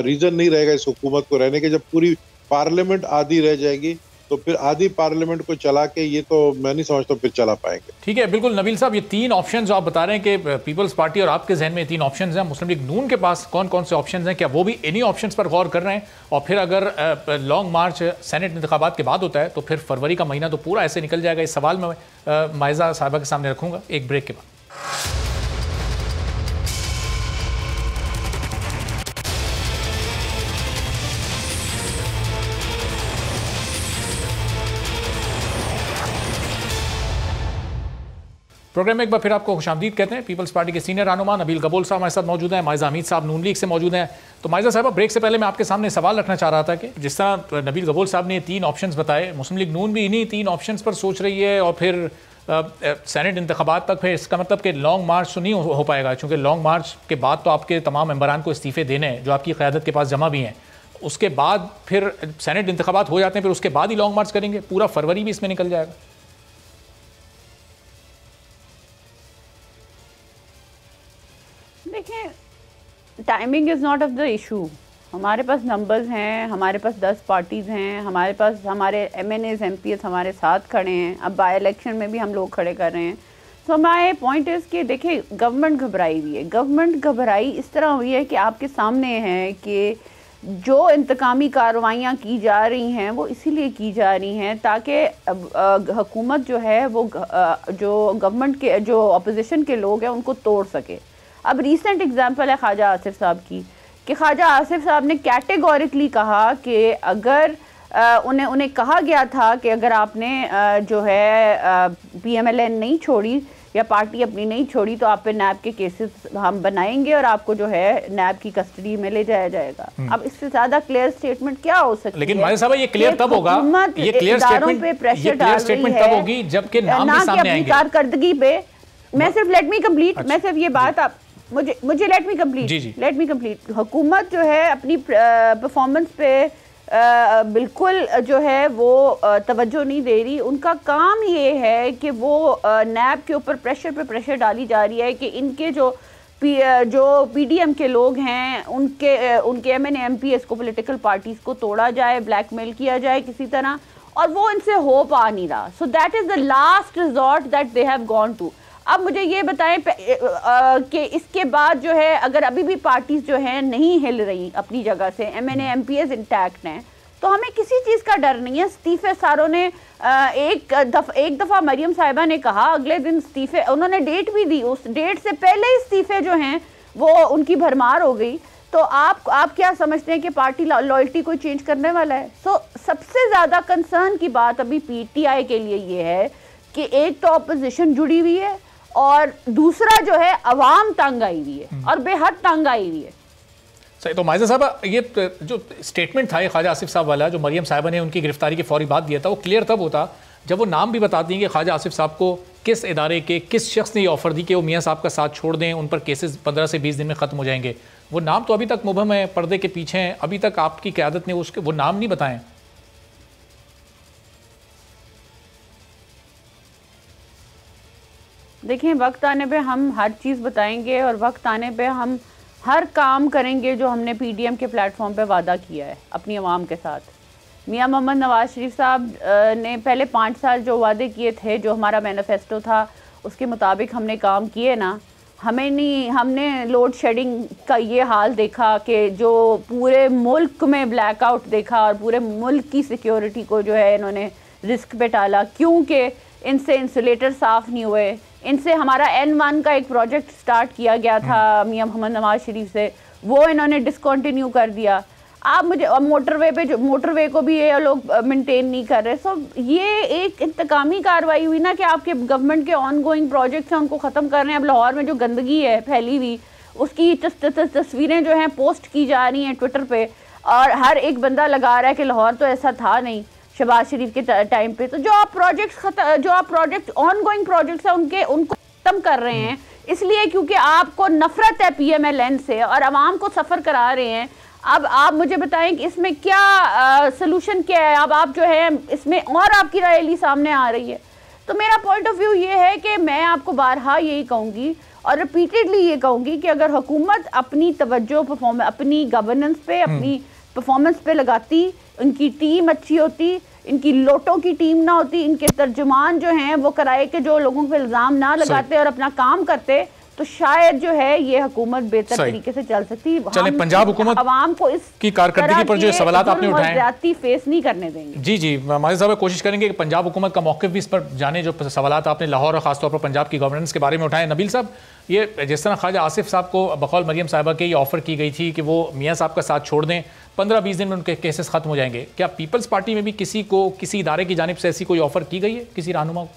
रीजन नहीं रहेगा इस हुकूमत को रहने के। जब पूरी पार्लियामेंट आधी रह जाएगी तो फिर आधी पार्लियामेंट को चला के ये तो मैं नहीं समझता फिर चला पाएंगे। ठीक है, बिल्कुल नबील साहब, ये 3 ऑप्शन जो आप बता रहे हैं कि पीपल्स पार्टी और आपके जहन में 3 ऑप्शन हैं, मुस्लिम लीग नून के पास कौन कौन से ऑप्शन हैं? क्या वो भी इन्हीं ऑप्शन पर गौर कर रहे हैं? और फिर अगर लॉन्ग मार्च सेनेट इंतखाबात के बाद होता है तो फिर फरवरी का महीना तो पूरा ऐसे निकल जाएगा। इस सवाल में माइजा साहिबा के सामने रखूंगा एक ब्रेक के बाद। प्रोग्राम में एक बार फिर आपको खुशामदीद कहते हैं। पीपल्स पार्टी के सीनियर रहनुमा नबील गबूल साहब हमारे साथ मौजूद हैं, माइजा हमीद साहब नून लीग से मौजूद हैं। तो माइजा साहब, ब्रेक से पहले मैं आपके सामने सवाल रखना चाह रहा था कि जिस तरह नबील गबूल साहब ने 3 ऑप्शंस बताए, मुस्लिम लीग नून भी इन्हीं 3 ऑप्शंस पर सोच रही है और फिर सेनेट इंतखाबात तक। फिर इसका मतलब कि लॉन्ग मार्च तो नहीं हो पाएगा, क्योंकि लॉन्ग मार्च के बाद तो आपके तमाम मेंबरान को इस्तीफे देने हैं जो आपकी क़यादत के पास जमा भी हैं। उसके बाद फिर सेनेट इंतखाबात हो जाते हैं, फिर उसके बाद ही लॉन्ग मार्च करेंगे। पूरा फरवरी भी इसमें निकल जाएगा। देखिए, timing is not of the issue. हमारे पास नंबर्स हैं, हमारे पास 10 पार्टीज़ हैं, हमारे पास हमारे MNAs MPs हमारे साथ खड़े हैं। अब बाई इलेक्शन में भी हम लोग खड़े कर रहे हैं। सो माय पॉइंट इज़ कि देखिए, गवर्नमेंट घबराई हुई है। गवर्नमेंट घबराई इस तरह हुई है कि आपके सामने है कि जो इंतकामी कार्रवाइयाँ की जा रही हैं वो इसीलिए की जा रही हैं ताकि हुकूमत जो है वो जो गवर्नमेंट के जो अपोजिशन के लोग हैं उनको तोड़ सके। अब रीसेंट एग्जांपल है ख्वाजा आसिफ साहब की कि ख्वाजा आसिफ साहब ने कैटेगोरिकली कहा कि अगर उन्हें कहा गया था कि अगर आपने जो है PMLN नहीं छोड़ी या पार्टी अपनी नहीं छोड़ी तो आप पे नैब के केसेस हम बनाएंगे और आपको जो है नैब की कस्टडी में ले जाया जाएगा। अब इससे ज्यादा क्लियर स्टेटमेंट क्या हो सकती है? लेकिन माजिद साहब ये क्लियर तब होगा, ये क्लियर स्टेटमेंट तब होगी जबकि नाम भी सामने आएंगे। कारकर्दगी पे मैं सिर्फ लेट मी कंप्लीट बात आप मुझे लेट मी कंप्लीट हुकूमत जो है अपनी परफॉर्मेंस पे बिल्कुल जो है वो तवज्जो नहीं दे रही। उनका काम ये है कि वो नैब के ऊपर प्रेशर डाली जा रही है कि इनके जो PDM के लोग हैं उनके MNA MPs को पॉलिटिकल पार्टीज को तोड़ा जाए, ब्लैकमेल किया जाए किसी तरह, और वो इनसे हो पा नहीं रहा। So that is the last resort that they have gone to. अब मुझे ये बताएं कि इसके बाद जो है अगर अभी भी पार्टीज जो हैं नहीं हिल रही अपनी जगह से, MNA MPs इंटैक्ट हैं, तो हमें किसी चीज़ का डर नहीं है। इस्तीफे सारों ने एक दफ़ा मरियम साहिबा ने कहा, अगले दिन इस्तीफे, उन्होंने डेट भी दी, उस डेट से पहले इस्तीफे जो हैं वो उनकी भरमार हो गई। तो आप क्या समझते हैं कि पार्टी लॉयल्टी कोई चेंज करने वाला है? सो सबसे ज़्यादा कंसर्न की बात अभी PTI के लिए ये है कि एक तो अपोजिशन जुड़ी हुई है और दूसरा जो है अवाम तंग आई हुई है और बेहद तंग आई हुई है। सही। तो माजिद साहब ये जो स्टेटमेंट था ये ख्वाजा आसिफ साहब वाला जो मरियम साहिबा ने उनकी गिरफ्तारी के फौरी बाद दिया था, वो क्लियर तब होता जब वो नाम भी बताती हैं कि ख्वाजा आसिफ साहब को किस इदारे के किस शख्स ने ये ऑफ़र दी कि वो मियाँ साहब का साथ छोड़ दें, उन पर केसेस 15 से 20 दिन में ख़त्म हो जाएंगे। वो नाम तो अभी तक मुबहम है, पर्दे के पीछे हैं, अभी तक आपकी क़यादत ने उसके वो नाम नहीं बताएं। देखें, वक्त आने पे हम हर चीज़ बताएंगे और वक्त आने पे हम हर काम करेंगे जो हमने PDM के प्लेटफॉर्म पे वादा किया है अपनी आवाम के साथ। मियां मोहम्मद नवाज शरीफ साहब ने पहले 5 साल जो वादे किए थे, जो हमारा मैनिफेस्टो था, उसके मुताबिक हमने काम किए ना। हमने लोड शेडिंग का ये हाल देखा कि जो पूरे मुल्क में ब्लैकआउट देखा और पूरे मुल्क की सिक्योरिटी को जो है इन्होंने रिस्क पे डाला, क्योंकि इनसे इंसुलेटर साफ़ नहीं हुए। इनसे हमारा N1 का एक प्रोजेक्ट स्टार्ट किया गया था मियां मोहम्मद नवाज शरीफ से, वो इन्होंने डिसकंटिन्यू कर दिया। आप मुझे मोटरवे को भी ये लोग मेंटेन नहीं कर रहे। सो ये एक इंतकामी कार्रवाई हुई ना कि आपके गवर्नमेंट के ऑनगोइंग प्रोजेक्ट्स हैं उनको ख़त्म कर रहे हैं। अब लाहौर में जो गंदगी है फैली हुई, उसकी तस्वीरें जो हैं पोस्ट की जा रही हैं ट्विटर पे, और हर एक बंदा लगा रहा है कि लाहौर तो ऐसा था नहीं शहबाज शरीफ के टाइम पे। तो जो आप प्रोजेक्ट ऑनगोइंग प्रोजेक्ट्स हैं उनको ख़त्म कर रहे हैं, इसलिए क्योंकि आपको नफरत है PMLN से और आवाम को सफ़र करा रहे हैं। अब आप मुझे बताएं कि इसमें क्या सलूशन क्या है? अब आप जो है इसमें और आपकी रैली सामने आ रही है। तो मेरा पॉइंट ऑफ व्यू ये है कि मैं आपको बारहा यही कहूँगी और रिपीटेडली ये कहूँगी कि अगर हुकूमत अपनी तवज्जो अपनी गवर्नेंस पे, अपनी परफॉर्मेंस पे लगाती, उनकी टीम अच्छी होती, इनकी लोटों की टीम ना होती, इनके तर्जुमान जो हैं वो कराए के जो लोगों पे इल्ज़ाम ना लगाते और अपना काम करते, तो शायद जो है ये हुकूमत बेहतर तरीके से चल सकती। चले, पंजाब हुकूमत आवाम को इस की कारकर्दगी पर जो सवालात आपने उठाए फेस नहीं करने देंगे। जी माजिद साहब कोशिश करेंगे कि पंजाब हुकूमत का मौक़िफ़ भी इस पर जाने, जो सवालात आपने लाहौर और खासतौर पर पंजाब की गवर्नेंस के बारे में उठाए। नबील साहब, ये जिस तरह ख्वाजा आसिफ साहब को बकौल मरियम साहिबा के ये ऑफ़र की गई थी कि वो मियाँ साहब का साथ छोड़ दें, 15-20 दिन में उनके केसेस ख़त्म हो जाएंगे, क्या पीपल्स पार्टी में भी किसी इदारे की जानिब से ऐसी कोई ऑफ़र की गई है किसी रहनुमा को?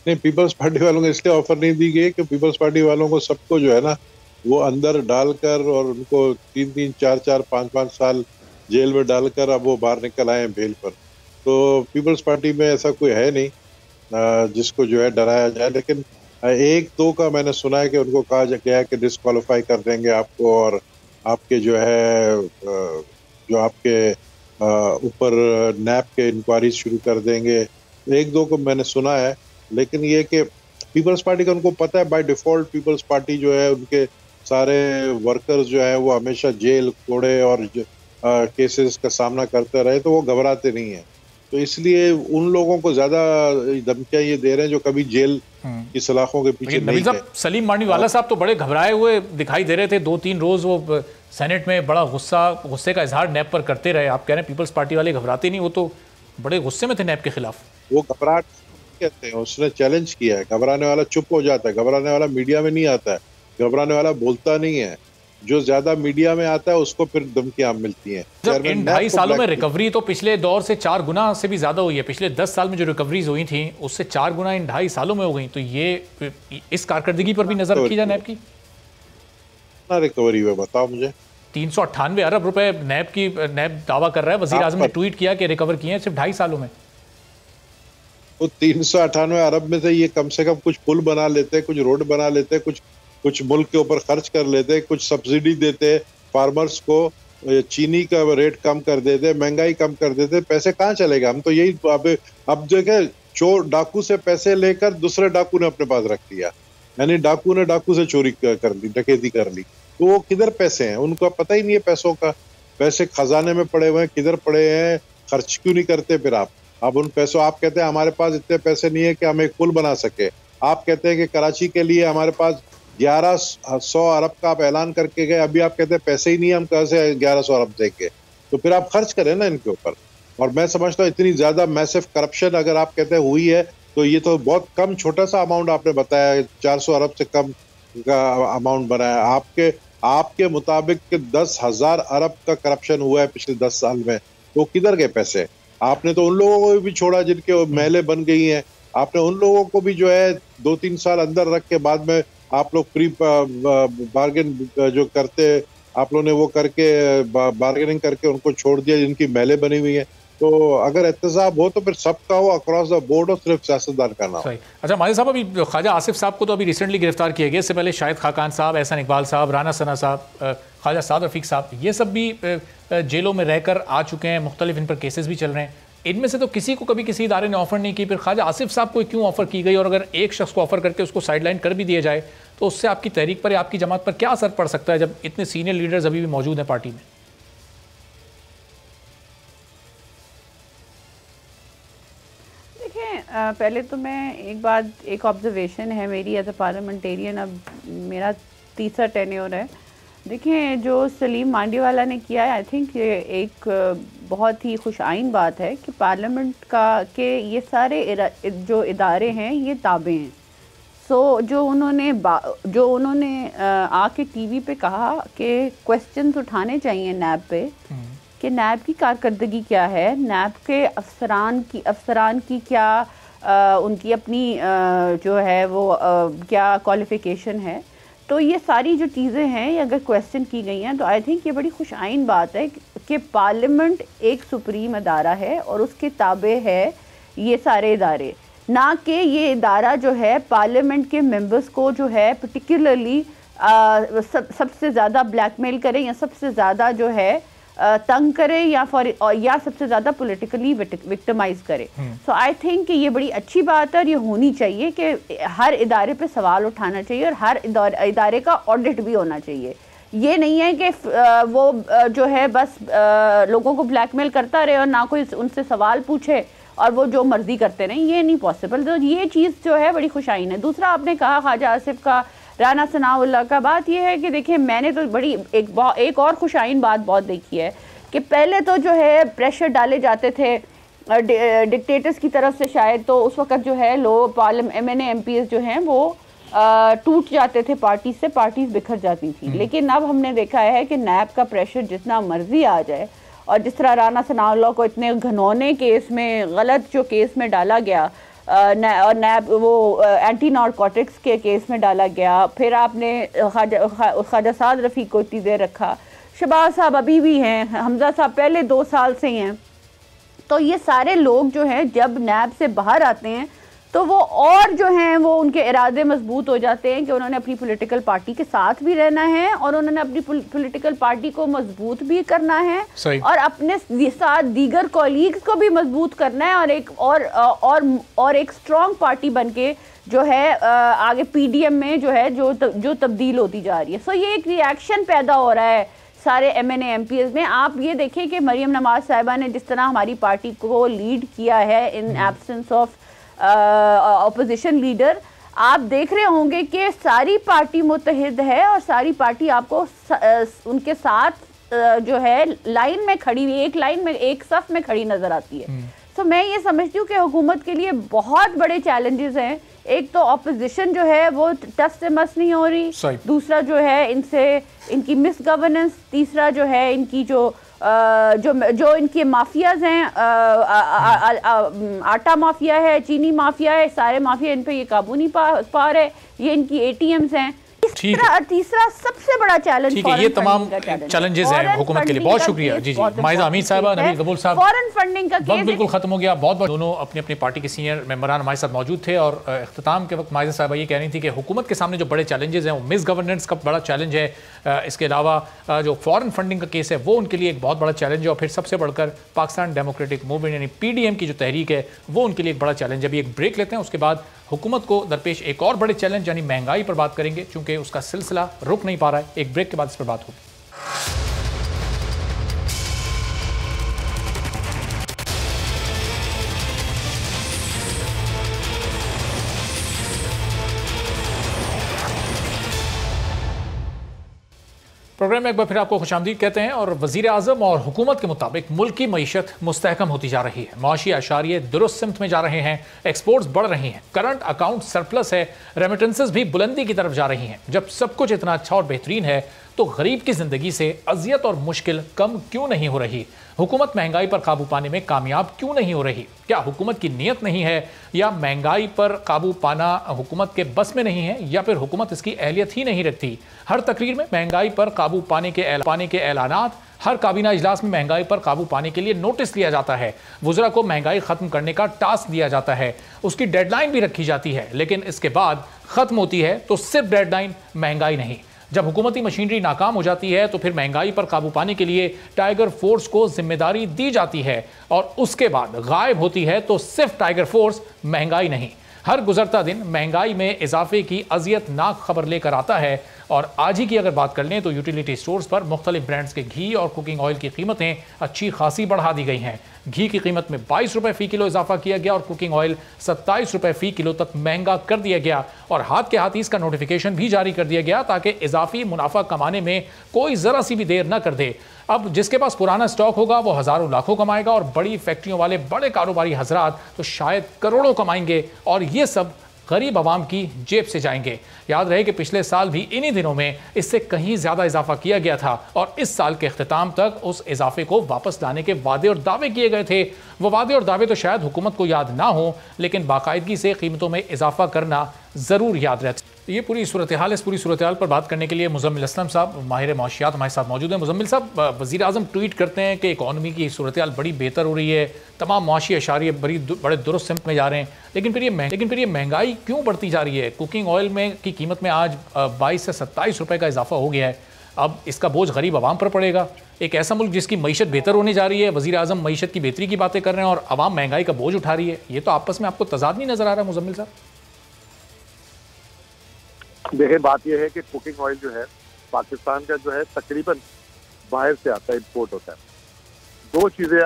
नहीं, पीपल्स पार्टी वालों को इसलिए ऑफर नहीं दी गई कि पीपल्स पार्टी वालों को सबको जो है ना वो अंदर डालकर और उनको 3-3, 4-4, 5-5 साल जेल में डालकर अब वो बाहर निकल आए हैं बेल पर। तो पीपल्स पार्टी में ऐसा कोई है नहीं जिसको जो है डराया जाए। लेकिन 1-2 का मैंने सुना है कि उनको कहा गया है कि डिस्क्वालीफाई कर देंगे आपको और आपके जो है जो आपके ऊपर नैब के इंक्वायरी शुरू कर देंगे। 1-2 को मैंने सुना है, लेकिन ये कि पीपल्स पार्टी का उनको पता है बाय डिफ़ॉल्ट पीपल्स पार्टी जो है उनके सारे वर्कर्स जो है वो हमेशा जेल, कोड़े और केसेस का सामना करते रहे, तो वो घबराते नहीं हैं। तो इसलिए उन लोगों को ज़्यादा धमकियाँ ये दे रहे हैं जो कभी जेल की सलाखों के पीछे नहीं है। सलीम मांडीवाला साहब तो बड़े घबराए हुए दिखाई दे रहे थे, 2-3 रोज वो सेनेट में बड़ा गुस्से का इजहार नैब पर करते रहे। आप कह रहे हैं पीपल्स पार्टी वाले घबराते नहीं, वो तो बड़े गुस्से में थे नैब के खिलाफ। वो घबराहट कहते हैं, उसने चैलेंज किया है। घबराने वाला चुप हो जाता है, घबराने वाला मीडिया में नहीं आता है, घबराने वाला बोलता नहीं है। जो ज्यादा मीडिया में आता है उसको फिर धमकियां मिलती हैं। इन 2.5 सालों में रिकवरी तो पिछले दौर से 4 गुना से भी ज्यादा हुई है। पिछले 10 साल में जो रिकवरीज हुई थी उससे 4 गुना इन 2.5 सालों में हो गई। तो ये इस कारकर्दगी पर भी नजर रखी जाए नैब की। कितना रिकवरी हुआ बताओ मुझे? 398 अरब रुपए नैब दावा कर रहा है। वजीर आजम ने ट्वीट किया कि रिकवर किए हैं सिर्फ 2.5 सालों में। तो 398 अरब में से ये कम से कम कुछ पुल बना लेते, कुछ रोड बना लेते, कुछ मुल्क के ऊपर खर्च कर लेते, कुछ सब्सिडी देते फार्मर्स को, चीनी का रेट कम कर देते, महंगाई कम कर देते। पैसे कहाँ चलेगा? हम तो यही अब देखे, चोर डाकू से पैसे लेकर दूसरे डाकू ने अपने पास रख लिया, यानी डाकू ने डाकू से चोरी कर ली, डकैती कर ली। तो वो किधर पैसे हैं? उनको पता ही नहीं है पैसों का। पैसे खजाने में पड़े हुए हैं, किधर पड़े हैं, खर्च क्यों नहीं करते फिर आप उन पैसों? आप कहते हैं हमारे पास इतने पैसे नहीं है कि हम एक पुल बना सके। आप कहते हैं कि कराची के लिए हमारे पास 1100 अरब का आप ऐलान करके गए, अभी आप कहते हैं पैसे ही नहीं, हम कहाँ से 1100 अरब देंगे? तो फिर आप खर्च करें ना इनके ऊपर। और मैं समझता हूँ इतनी ज्यादा मैसिव करप्शन अगर आप कहते हैं हुई है तो ये तो बहुत कम, छोटा सा अमाउंट आपने बताया, 400 अरब से कम का अमाउंट बनाया। आपके मुताबिक 10,000 अरब का करप्शन हुआ है पिछले 10 साल में। तो किधर गए पैसे? आपने तो उन लोगों को भी छोड़ा जिनके महलें बन गई हैं। आपने उन लोगों को भी जो है 2-3 साल अंदर रख के बाद में आप लोग प्री बार्गेन जो करते, आप लोगों ने वो करके बार्गेनिंग करके उनको छोड़ दिया जिनकी महलें बनी हुई हैं। तो अगर एहतसाब हो तो फिर सबका हो, अक्रॉस द बोर्ड हो, सिर्फ सियासतदान का ना हो। अच्छा माजिद साहब, अभी ख्वाजा आसिफ साहब को तो अभी रिसेंटली गिरफ्तार किया गया। इससे पहले शाहिद खाकान साहब, एहसन इकबाल साहब, राना सना साहब, ख्वाजा साद रफीक साहब, ये सब भी जेलों में रहकर आ चुके हैं। मुख्तलिफ इन पर केसेस भी चल रहे हैं। इनमें से तो किसी को कभी किसी इदारे ने ऑफर नहीं की। फिर ख्वाजा आसिफ साहब को क्यों ऑफर की गई? और अगर एक शख्स को ऑफर करके उसको साइडलाइन कर भी दिया जाए तो उससे आपकी तहरीक पर या आपकी जमात पर क्या असर पड़ सकता है, जब इतने सीनियर लीडर्स अभी भी मौजूद हैं पार्टी में? पहले तो मैं एक ऑब्जर्वेशन है मेरी एज अ पार्लियामेंटेरियन, अब मेरा तीसरा टेन्योर है। देखिए, जो सलीम मांडीवाला ने किया है, आई थिंक ये एक बहुत ही खुश आइन बात है कि पार्लियामेंट के ये सारे जो इदारे हैं ये ताबे हैं। सो जो उन्होंने आके टीवी पे कहा कि क्वेश्चंस उठाने चाहिए नैब पे कि नैब की कारकर्दगी क्या है, नैब के अफसरान की क्या उनकी अपनी जो है वो क्या क्वालिफ़िकेशन है। तो ये सारी जो चीज़ें हैं ये अगर क्वेश्चन की गई हैं तो आई थिंक ये बड़ी खुश आइन बात है कि पार्लियामेंट एक सुप्रीम अदारा है और उसके ताबे है ये सारे इदारे, ना कि ये इदारा जो है पार्लियामेंट के मेंबर्स को जो है पर्टिकुलरली सबसे ज़्यादा ब्लैकमेल करे या सबसे ज़्यादा जो है तंग करे या सबसे ज़्यादा पॉलिटिकली विक्टिमाइज करे। सो आई थिंक कि ये बड़ी अच्छी बात है और ये होनी चाहिए कि हर इदारे पे सवाल उठाना चाहिए और हर इदारे का ऑडिट भी होना चाहिए। ये नहीं है कि वो जो है बस लोगों को ब्लैकमेल करता रहे और ना कोई उनसे सवाल पूछे और वो जो मर्जी करते रहें, ये नहीं पॉसिबल। तो ये चीज़ जो है बड़ी खुशाइन है। दूसरा आपने कहा ख्वाजा आसिफ का, राना सनाउल्लाह का, बात यह है कि देखिए मैंने तो बड़ी एक और खुशाइन बात बहुत देखी है कि पहले तो जो है प्रेशर डाले जाते थे डिक्टेटर्स की तरफ से शायद, तो उस वक्त जो है MNA MPs जो हैं वो टूट जाते थे पार्टी से, पार्टीज बिखर जाती थी। लेकिन अब हमने देखा है कि नैब का प्रेशर जितना मर्जी आ जाए, और जिस तरह राना सनाउल्लाह को इतने घनौने केस में, गलत जो केस में डाला गया और नैब वो एंटी नारकोटिक्स के केस में डाला गया, फिर आपने ख्वाजा साद रफ़ीक को इतनी देर रखा, शहबाज साहब अभी भी हैं, हमजा साहब पहले 2 साल से ही हैं। तो ये सारे लोग जो हैं जब नैब से बाहर आते हैं तो वो और जो हैं वो उनके इरादे मजबूत हो जाते हैं कि उन्होंने अपनी पॉलिटिकल पार्टी के साथ भी रहना है और उन्होंने अपनी पॉलिटिकल पार्टी को मजबूत भी करना है और अपने साथ दीगर कॉलीग्स को भी मजबूत करना है और एक स्ट्रॉन्ग पार्टी बनके जो है आगे PDM में जो है जो तब्दील होती जा रही है। सो ये एक रिएक्शन पैदा हो रहा है सारे MNA MPs में। आप ये देखें कि मरियम नवाज साहिबा ने जिस तरह हमारी पार्टी को लीड किया है in absence of opposition leader, आप देख रहे होंगे कि सारी पार्टी मुत्तहिद है और सारी पार्टी आपको उनके साथ जो है लाइन में खड़ी हुई, एक लाइन में, एक सफ में खड़ी नजर आती है। तो मैं ये समझती हूँ कि हुकूमत के लिए बहुत बड़े चैलेंजेस हैं। एक तो ऑपोजिशन जो है वो टस से मस नहीं हो रही, दूसरा जो है इनकी मिस गवर्नेंस, तीसरा जो है इनकी जो इनके माफियाज हैं, आटा माफिया है, चीनी माफिया है, सारे माफिया इन पे ये काबू नहीं पा रहे, ये इनकी ATMs हैं। तीसरा सबसे बड़ा चैलेंज, ठीक है, ये तमाम चैलेंजेस हैं हुकूमत के लिए। बहुत शुक्रिया। जी जी, माइजा अमीन साहबा, नबील कबूल साहब, फॉरेन फंडिंग का केस बिल्कुल खत्म हो गया। बहुत बहुत दोनों अपनी अपनी पार्टी के सीनियर मेंबरान हमारे साथ मौजूद थे और इख्तिताम के वक्त माइजा साहबा ये कह रही थी कि हुकूमत के सामने जो बड़े चैलेंजेस हैं वो मिस गवर्नेंस का बड़ा चैलेंज है, इसके अलावा जो फॉरेन फंडिंग का केस है वो उनके लिए एक बहुत बड़ा चैलेंज है, और फिर सबसे बढ़कर पाकिस्तान डेमोक्रेटिक मूवमेंट यानी PDM की जो तहरीक है वो उनके लिए एक बड़ा चैलेंज है। अभी एक ब्रेक लेते हैं, उसके बाद हुकूमत को दरपेश एक और बड़े चैलेंज यानी महंगाई पर बात करेंगे, चूंकि उसका सिलसिला रुक नहीं पा रहा है। एक ब्रेक के बाद इस पर बात होगी। प्रोग्राम में एक बार फिर आपको खुशामदीद कहते हैं। और वज़ीर आज़म और हुकूमत के मुताबिक मुल्क की मईशत मुस्तहकम होती जा रही है, माशी अशारिये दुरुस्त सिमत में जा रहे हैं, एक्सपोर्ट्स बढ़ रही हैं, करंट अकाउंट सरप्लस है, रेमिटेंसेस भी बुलंदी की तरफ जा रही हैं। जब सब कुछ इतना अच्छा और बेहतरीन है तो गरीब की जिंदगी से अजियत और मुश्किल कम क्यों नहीं हो रही? हुकूमत महंगाई पर काबू पाने में कामयाब क्यों नहीं हो रही? क्या हुकूमत की नीयत नहीं है, या महंगाई पर काबू पाना हुकूमत के बस में नहीं है, या फिर हुकूमत इसकी अहलियत ही नहीं रखती? हर तकरीर में महंगाई पर काबू पाने के ऐलानात, हर काबीना इजलास में महंगाई पर काबू पाने के लिए नोटिस लिया जाता है, वुज़रा को महंगाई खत्म करने का टास्क दिया जाता है, उसकी डेडलाइन भी रखी जाती है, लेकिन इसके बाद खत्म होती है तो सिर्फ डेडलाइन, महंगाई नहीं। जब हुकूमती मशीनरी नाकाम हो जाती है तो फिर महंगाई पर काबू पाने के लिए टाइगर फोर्स को जिम्मेदारी दी जाती है, और उसके बाद गायब होती है तो सिर्फ टाइगर फोर्स, महंगाई नहीं। हर गुजरता दिन महंगाई में इजाफे की अजियतनाक खबर लेकर आता है। और आज ही की अगर बात कर लें तो यूटिलिटी स्टोर्स पर मुख्तलिफ ब्रांड्स के घी और कुकिंग ऑयल की कीमतें अच्छी खासी बढ़ा दी गई हैं। घी की कीमत में 22 रुपये फ़ी किलो इजाफा किया गया और कुकिंग ऑयल 27 रुपये फ़ी किलो तक महंगा कर दिया गया, और हाथ के हाथ इसका नोटिफिकेशन भी जारी कर दिया गया ताकि इजाफी मुनाफा कमाने में कोई ज़रा सी भी देर न कर दे। अब जिसके पास पुराना स्टॉक होगा वो हज़ारों लाखों कमाएगा, और बड़ी फैक्ट्रियों वाले बड़े कारोबारी हजरात तो शायद करोड़ों कमाएंगे, और ये सब गरीब आवाम की जेब से जाएंगे। याद रहे कि पिछले साल भी इन्हीं दिनों में इससे कहीं ज़्यादा इजाफा किया गया था, और इस साल के अख्तिताम तक उस इजाफे को वापस लाने के वादे और दावे किए गए थे। वो वादे और दावे तो शायद हुकूमत को याद ना हो, लेकिन बाकायदगी से कीमतों में इजाफा करना ज़रूर याद रहता। ये पूरी सूरत हाल, इस पूरी सूरत हाल पर बात करने के लिए मुजम्मिल असलम साहब, माहिर मौशियात, हमारे साथ मौजूद हैं। मुजम्मिल साहब, वज़ीर आज़म ट्वीट करते हैं कि इकॉनमी की सूरत हाल बड़ी बेहतर हो रही है, तमाम मुआशी अशारिये बड़े दुरुस्त सिमत में जा रहे हैं, लेकिन फिर ये महंगाई क्यों बढ़ती जा रही है? कुकिंग ऑयल में की कीमत में आज 22 से 27 रुपये का इजाफा हो गया है। अब इसका बोझ गरीब आवाम पर पड़ेगा। एक ऐसा मुल्क जिसकी मईशत बेहतर होने जा रही है, वज़ीर आज़म मईशत की बेहतरी की बातें कर रहे हैं और आवाम महंगाई का बोझ उठा रही है। ये तो आपस में आपको तजाद नहीं नजर आ रहा मुजम्मिल साहब? देखिए, बात यह है कि कुकिंग ऑयल जो है पाकिस्तान का जो है तकरीबन बाहर से आता है, इंपोर्ट होता है। दो चीज़ें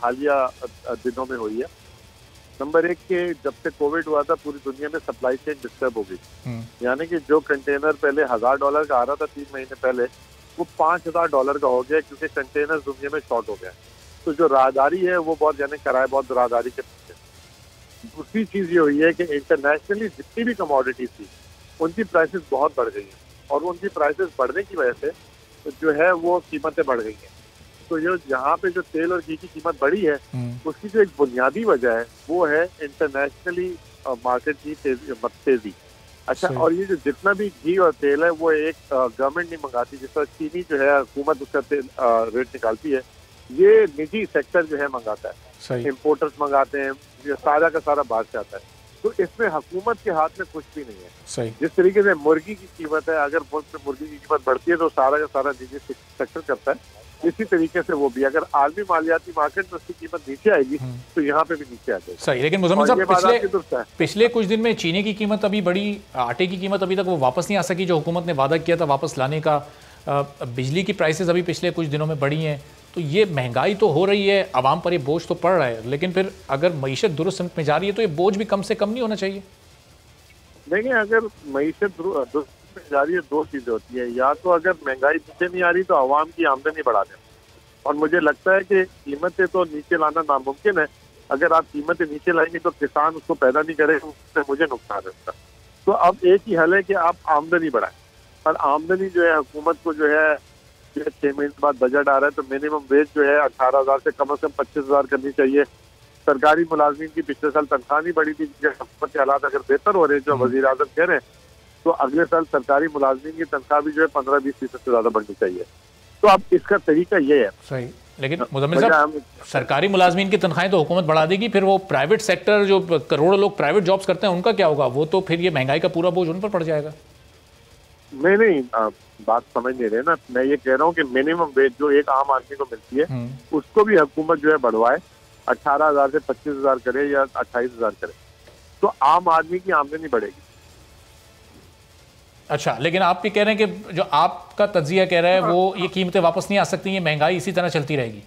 हालिया दिनों में हुई है। नंबर एक कि जब से कोविड हुआ था पूरी दुनिया में सप्लाई चेन डिस्टर्ब हो गई, यानी कि जो कंटेनर पहले $1000 का आ रहा था 3 महीने पहले, वो $5000 का हो गया, क्योंकि कंटेनर दुनिया में शॉर्ट हो गया। तो जो राहदारी है वो बहुत, यानी किराया बहुत राहदारी के पीछे। दूसरी चीज़ ये हुई है कि इंटरनेशनली जितनी भी कमोडिटी थी उनकी प्राइसेस बहुत बढ़ गई हैं, और उनकी प्राइसेस बढ़ने की वजह से जो है वो कीमतें बढ़ गई हैं। तो ये यहाँ पे जो तेल और घी की कीमत बढ़ी है उसकी जो एक बुनियादी वजह है वो है इंटरनेशनली मार्केट की तेजी। अच्छा, और ये जो जितना भी घी और तेल है वो एक गवर्नमेंट नहीं मंगाती, जिस तरह चीनी जो है हुकूमत उसका रेट निकालती है, ये निजी सेक्टर जो है मंगाता है, इम्पोर्टर्स मंगाते हैं, ये सारा का सारा बाहर से आता है। तो इसमें हुकूमत के हाथ में कुछ भी नहीं है। सही। जिस तरीके से मुर्गी की कीमत है, अगर मुल्क में मुर्गी की कीमत बढ़ती है तो सारा का सारा निजी सेक्टर करता है, इसी तरीके से वो भी अगर आलमी मालियाती मार्केट में उसकी कीमत नीचे आएगी तो यहाँ पे भी नीचे आ जाएगी। सही। लेकिन मुजम्मिल साहब, पिछले कुछ दिन में चीनी की कीमत अभी बढ़ी, आटे की कीमत अभी तक वो वापस नहीं आ सकी जो हुकूमत ने वादा किया था वापस लाने का। बिजली की प्राइसेस अभी पिछले कुछ दिनों में बढ़ी हैं। तो ये महंगाई तो हो रही है, आवाम पर ये बोझ तो पड़ रहा है, लेकिन फिर अगर मईशत दुरुस्त सिमत में जा रही है तो ये बोझ भी कम से कम नहीं होना चाहिए? देखिए, अगर मीशत दुरुस्त जा रही है, दो चीजें होती है, या तो अगर महंगाई नीचे नहीं आ रही तो आवाम की आमदनी बढ़ा दें, और मुझे लगता है कि कीमतें तो नीचे लाना नामुमकिन है। अगर आप कीमतें नीचे लाएंगे तो किसान उसको पैदा नहीं करेगा, उससे मुझे नुकसान है उसका। तो अब एक ही हल है कि आप आमदनी बढ़ाएं, और आमदनी जो है हुकूमत को जो है 6 महीने बाद बजट आ रहा है तो मिनिमम वेज जो है 18,000 से कम 25,000 करनी चाहिए। सरकारी मुलाजमीन की पिछले साल तनख्वाह नहीं बढ़ी थी, हुकूमत के हालात अगर बेहतर हो रहे हैं जो वजीर आजम कह रहे हैं, तो अगले साल सरकारी मुलाजमीन की तनख्वाह भी जो है 15-20% से ज्यादा बढ़नी चाहिए। तो अब इसका तरीका ये है। सही, लेकिन मुजम्मिल साहब, सरकारी मुलाजमीन की तनख्वाहें तो हुकूमत बढ़ा देगी, फिर वो प्राइवेट सेक्टर जो करोड़ों लोग प्राइवेट जॉब्स करते हैं उनका क्या होगा? वो तो फिर ये महंगाई का पूरा बोझ उन पर पड़ जाएगा। नहीं, बात समझ नहीं रहे ना। मैं ये कह रहा हूँ कि मिनिमम वेज जो एक आम आदमी को मिलती है उसको भी हुकूमत जो है बढ़वाए, 18,000 से 25,000 करे या 28,000 करे, तो आम आदमी की आमदनी बढ़ेगी। अच्छा, लेकिन आप भी कह रहे हैं कि जो आपका तज्जिया कह रहा है वो ये कीमतें वापस नहीं आ सकती, ये महंगाई इसी तरह चलती रहेगी।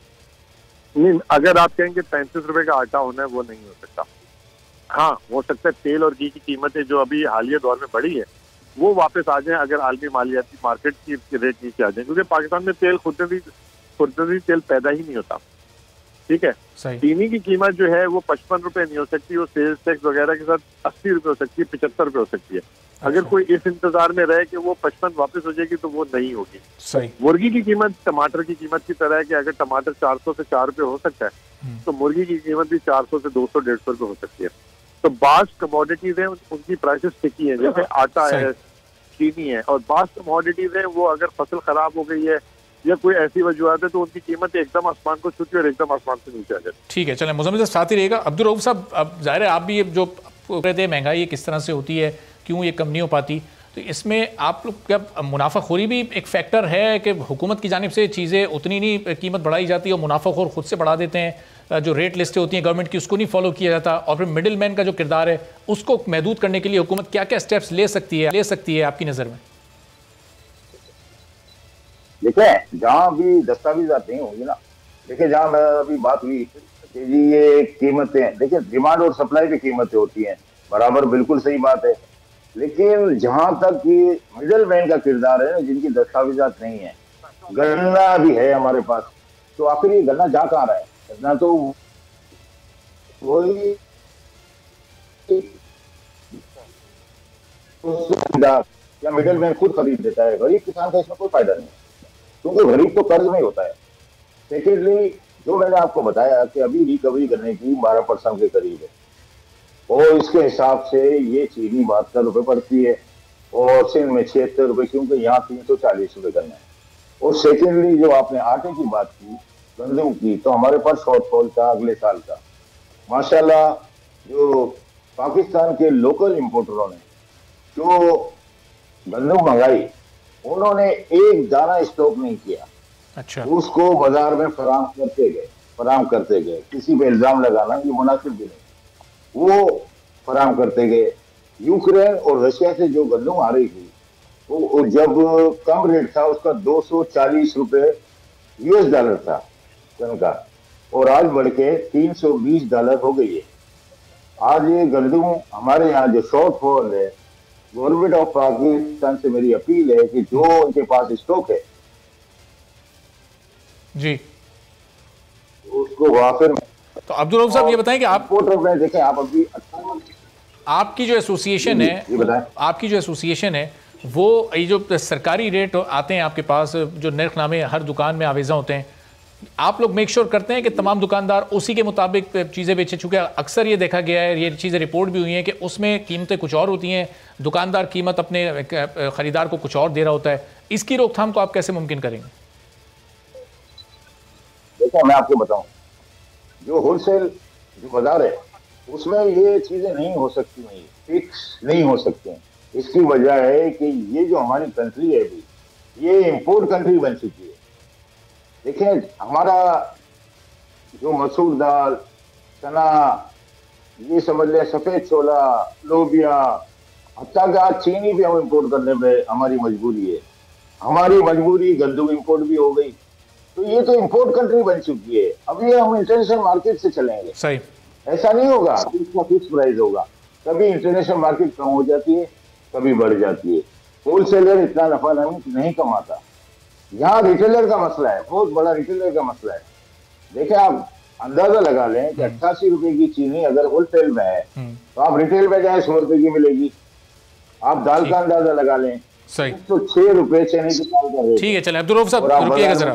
नहीं, अगर आप कहेंगे 35 रुपए का आटा होना है, वो नहीं हो सकता। हाँ, हो सकता है तेल और घी की कीमतें जो अभी हालिया दौर में बढ़ी है वो वापस आ जाए, अगर आलमी मालियाती मार्केट की रेट नीचे आ जाए, क्योंकि पाकिस्तान में तेल खुदरी तेल पैदा ही नहीं होता। ठीक है, चीनी की कीमत जो है वो 55 रुपए नहीं हो सकती, वो सेल्स टैक्स वगैरह के साथ 80 रुपए हो सकती है, 75 रुपए हो सकती है। अगर कोई इस इंतजार में रहे कि वो 55 वापस हो जाएगी तो वो नहीं होगी। सही। मुर्गी की कीमत टमाटर की कीमत की तरह है कि अगर टमाटर 400 से 4 रुपए हो सकता है तो मुर्गी की कीमत भी 400 से 200-150 रुपए हो सकती है। तो बास कमोडिटीज है उनकी प्राइसेस टिकी है, जैसे आटा है, चीनी है, और बास कमोडिटीज है वो अगर फसल खराब हो गई है या कोई ऐसी वजूहत है तो उनकी कीमत एकदम आसमान को छूती है और एकदम आसमान से नीचे आ जाती है। ठीक है, चलें मुजम्मिल साहब साथ ही रहेगा। अब्दुल रऊफ साहब, अब जाहिर है आप भी ये जो कहते हैं महंगाई किस तरह से होती है, क्यों ये कम नहीं हो पाती, तो इसमें आप लोग क्या मुनाफाखोरी भी एक फैक्टर है कि हुकूमत की जानिब से चीज़ें उतनी नहीं कीमत बढ़ाई जाती और मुनाफाखोर खुद से बढ़ा देते हैं, जो रेट लिस्टें होती हैं गवर्नमेंट की उसको नहीं फॉलो किया जाता, और फिर मिडिल मैन का जो किरदार है उसको महदूद करने के लिए हुकूमत क्या क्या स्टेप्स ले सकती है आपकी नज़र में? देखिए, जहाँ भी दस्तावेजात नहीं होंगे ना, देखिए जहाँ अभी बात हुई कि जी ये कीमतें, देखिए डिमांड और सप्लाई की कीमतें होती हैं बराबर, बिल्कुल सही बात है, लेकिन जहां तक ये मिडिल मैन का किरदार है, जिनकी दस्तावेजात नहीं है, गन्ना भी है हमारे पास, तो आखिर ये गन्ना जा कहाँ रहा है? गन्ना तो वही या मिडिल मैन खुद खरीद देता है, गरीब किसान का इसमें कोई फायदा नहीं, क्योंकि गरीब तो कर्ज में होता है। सेकेंडली, जो मैंने आपको बताया कि अभी रिकवरी करने की 12% के करीब है, और इसके हिसाब से ये चीनी 72 रुपए पड़ती है और सिंध में 76 रुपए, क्योंकि यहाँ 340 रुपए करना है। और सेकेंडली, जो आपने आटे की बात की, गंदम की, तो हमारे पास शॉर्टफॉल था अगले साल का। माशाल्लाह जो पाकिस्तान के लोकल इंपोर्टरों ने जो गंदम मंगाई, उन्होंने एक दाना स्टॉक नहीं किया। अच्छा। उसको बाजार में फराम करते गए, किसी पे इल्जाम लगाना ये मुनासिब भी नहीं, वो फराम करते गए। यूक्रेन और रशिया से जो गंदम आ रही थी वो जब कम रेट था उसका 240 रुपए US$ था टन का, और आज बढ़ के $320 हो गई है। आज ये गंदम हमारे यहाँ जो शॉर्टफॉल है, गवर्नमेंट ऑफ पाकिस्तान से मेरी अपील है कि जो उनके पास स्टॉक है जी उसको वाफिर। तो अब्दुल रऊफ साहब ये बताएं कि आप देखें, आप अभी आपकी जो एसोसिएशन है वो ये जो सरकारी रेट आते हैं आपके पास, जो नरखनामे हर दुकान में आवेजा होते हैं, आप लोग मेक श्योर करते हैं कि तमाम दुकानदार उसी के मुताबिक चीज़ें बेचें? चूँकि अक्सर ये देखा गया है, ये चीज़ें रिपोर्ट भी हुई हैं कि उसमें कीमतें कुछ और होती हैं, दुकानदार कीमत अपने ख़रीदार को कुछ और दे रहा होता है। इसकी रोकथाम को आप कैसे मुमकिन करेंगे? देखो, मैं आपको बताऊं, जो होलसेल जो बाजार है उसमें ये चीज़ें नहीं हो सकती, नहीं फिक्स नहीं हो सकती। इसकी वजह है कि ये जो हमारी कंट्री है अभी, ये इंपोर्ट कंट्री बन चुकी है। देखिए, हमारा जो मसूर दाल, चना, ये समझ लें सफेद छोला, लोबिया, हत्ता कि आज चीनी भी हम इंपोर्ट करने पे हमारी मजबूरी है। हमारी मजबूरी गंदम इंपोर्ट भी हो गई, तो ये तो इंपोर्ट कंट्री बन चुकी है। अब ये हम इंटरनेशनल मार्केट से चलेंगे, सही ऐसा नहीं होगा कि इसका फिक्स प्राइस होगा। कभी इंटरनेशनल मार्केट कम हो जाती है, कभी बढ़ जाती है। होलसेलर इतना नफा नहीं कमाता। यहाँ रिटेलर का मसला है, बहुत बड़ा रिटेलर का मसला है। देखिए आप अंदाजा लगा लें कि 88 रुपए की चीनी अगर होलसेल में है तो आप रिटेल में जाए 100 रुपए की मिलेगी। आप दाल का अंदाजा लगा लें सही, तो 6 रुपए चने की दाल का रेट। ठीक है, चले अब्दुल रऊफ साहब रुकिएगा जरा।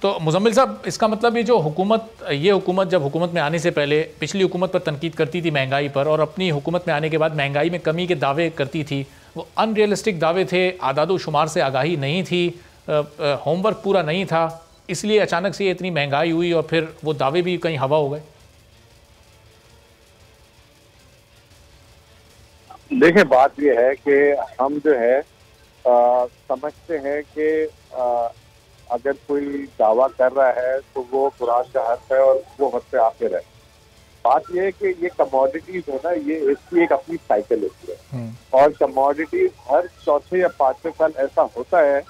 तो मुजम्मिल साहब, इसका मतलब ये जो हुकूमत जब हुकूमत में आने से पहले पिछली हुकूमत पर तनकीद करती थी महंगाई पर, और अपनी हुकूमत में आने के बाद महंगाई में कमी के दावे करती थी, वो अनरियलिस्टिक दावे थे, आदादो शुमार से आगाही नहीं थी, होमवर्क पूरा नहीं था, इसलिए अचानक से इतनी महंगाई हुई और फिर वो दावे भी कहीं हवा हो गए। देखिए बात ये है कि हम जो है समझते हैं कि अगर कोई दावा कर रहा है तो वो कुरान का हक है और वो हद पे आखिर है। बात ये है कि ये कमोडिटीज है ना, ये इसकी एक अपनी साइकिल होती है और कमोडिटीज हर चौथे या पांचवें साल ऐसा होता है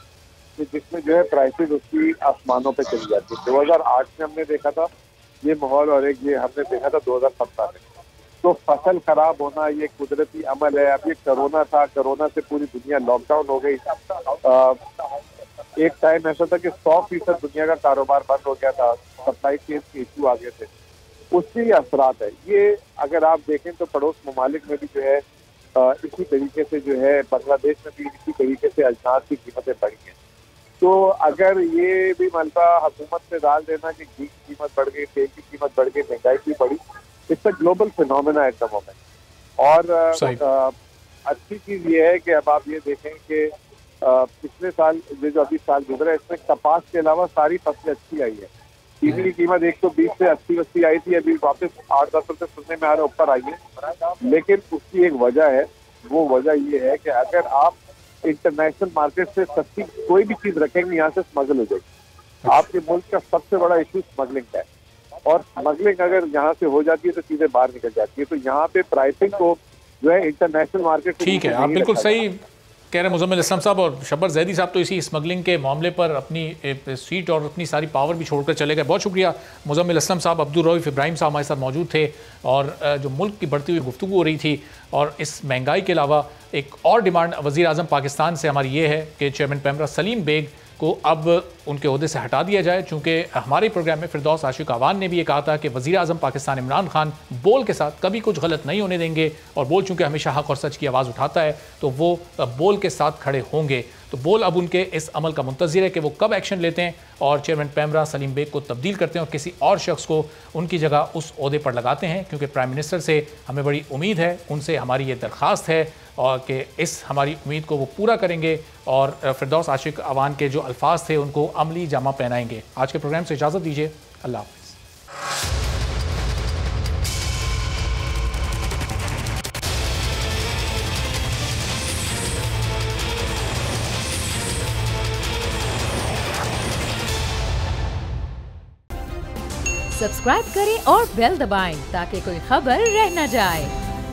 कि जिसमें जो है प्राइसेस उसकी आसमानों पे चली जाती है। 2008 में हमने देखा था ये माहौल, और एक ये हमने देखा था 2017 में। तो फसल खराब होना ये कुदरती अमल है। अब ये कोरोना था, कोरोना से पूरी दुनिया लॉकडाउन हो गई। एक टाइम ऐसा था कि 100% दुनिया का कारोबार बंद हो गया था, सप्लाई चेन के इशू आ गए थे, उसके असरात है। ये अगर आप देखें तो पड़ोस ममालिक में भी जो है इसी तरीके से जो है, बांग्लादेश में भी इसी तरीके से अजनास की कीमतें बढ़ी हैं। तो अगर ये भी मनता हुकूमत से डाल देना कि घी की कीमत बढ़ गई, तेल की कीमत बढ़ गई, महंगाई भी बढ़ी, it's a global phenomena at the moment. और अच्छी चीज ये है कि अब आप ये देखें कि पिछले साल जो अभी साल गुजरा है इसमें कपास के अलावा सारी फसलें अच्छी आई है। चीनी की कीमत 120 से 80 आई थी, अभी वापस 8-10 रुपए सुनने में आ रहा है ऊपर आई है। लेकिन उसकी एक वजह है, वो वजह ये है कि अगर आप इंटरनेशनल मार्केट से सस्ती कोई भी चीज रखेंगे यहाँ से स्मगल हो जाएगी। आपके मुल्क का सबसे बड़ा इशू स्मगलिंग का है, और स्मगलिंग अगर यहाँ से हो जाती है तो चीजें बाहर निकल जाती है। तो यहाँ पे प्राइसिंग को जो है इंटरनेशनल मार्केट, ठीक है, आप बिल्कुल सही कह रहे हैं मुजम्मिल असलम साहब। और शब्बर जैदी साहब तो इसी स्मगलिंग के मामले पर अपनी सीट और अपनी सारी पावर भी छोड़कर चले गए। बहुत शुक्रिया मुजम्मिल असलम साहब। अब्दुल रऊफ इब्राहिम साहब हमारे साथ मौजूद थे, और जो मुल्क की बढ़ती हुई गुफ्तगू हो रही थी, और इस महंगाई के अलावा एक और डिमांड वज़ीर आज़म पाकिस्तान से हमारी ये है कि चेयरमैन पैमरा सलीम बेग को अब उनके ओहदे से हटा दिया जाए। चूँकि हमारे प्रोग्राम में फिरदौस आशिक अवान ने भी ये कहा था कि वज़ीर आज़म पाकिस्तान इमरान खान बोल के साथ कभी कुछ गलत नहीं होने देंगे, और बोल चूँकि हमेशा हक़ और सच की आवाज़ उठाता है तो वो बोल के साथ खड़े होंगे। तो बोल अब उनके इस अमल का मुंतज़िर है कि वो कब एक्शन लेते हैं और चेयरमैन पैमरा सलीम बेग को तब्दील करते हैं और किसी और शख्स को उनकी जगह उस ओहदे पर लगाते हैं। क्योंकि प्राइम मिनिस्टर से हमें बड़ी उम्मीद है, उनसे हमारी ये दरख्वास्त है और कि इस हमारी उम्मीद को वो पूरा करेंगे और फिरदौस आशिक अवान के जो अल्फाज थे उनको अमली जामा पहनाएंगे। आज के प्रोग्राम से इजाज़त दीजिए, अल्लाह हाफ़िज़। सब्सक्राइब करें और बेल दबाएं ताकि कोई खबर रह न जाए।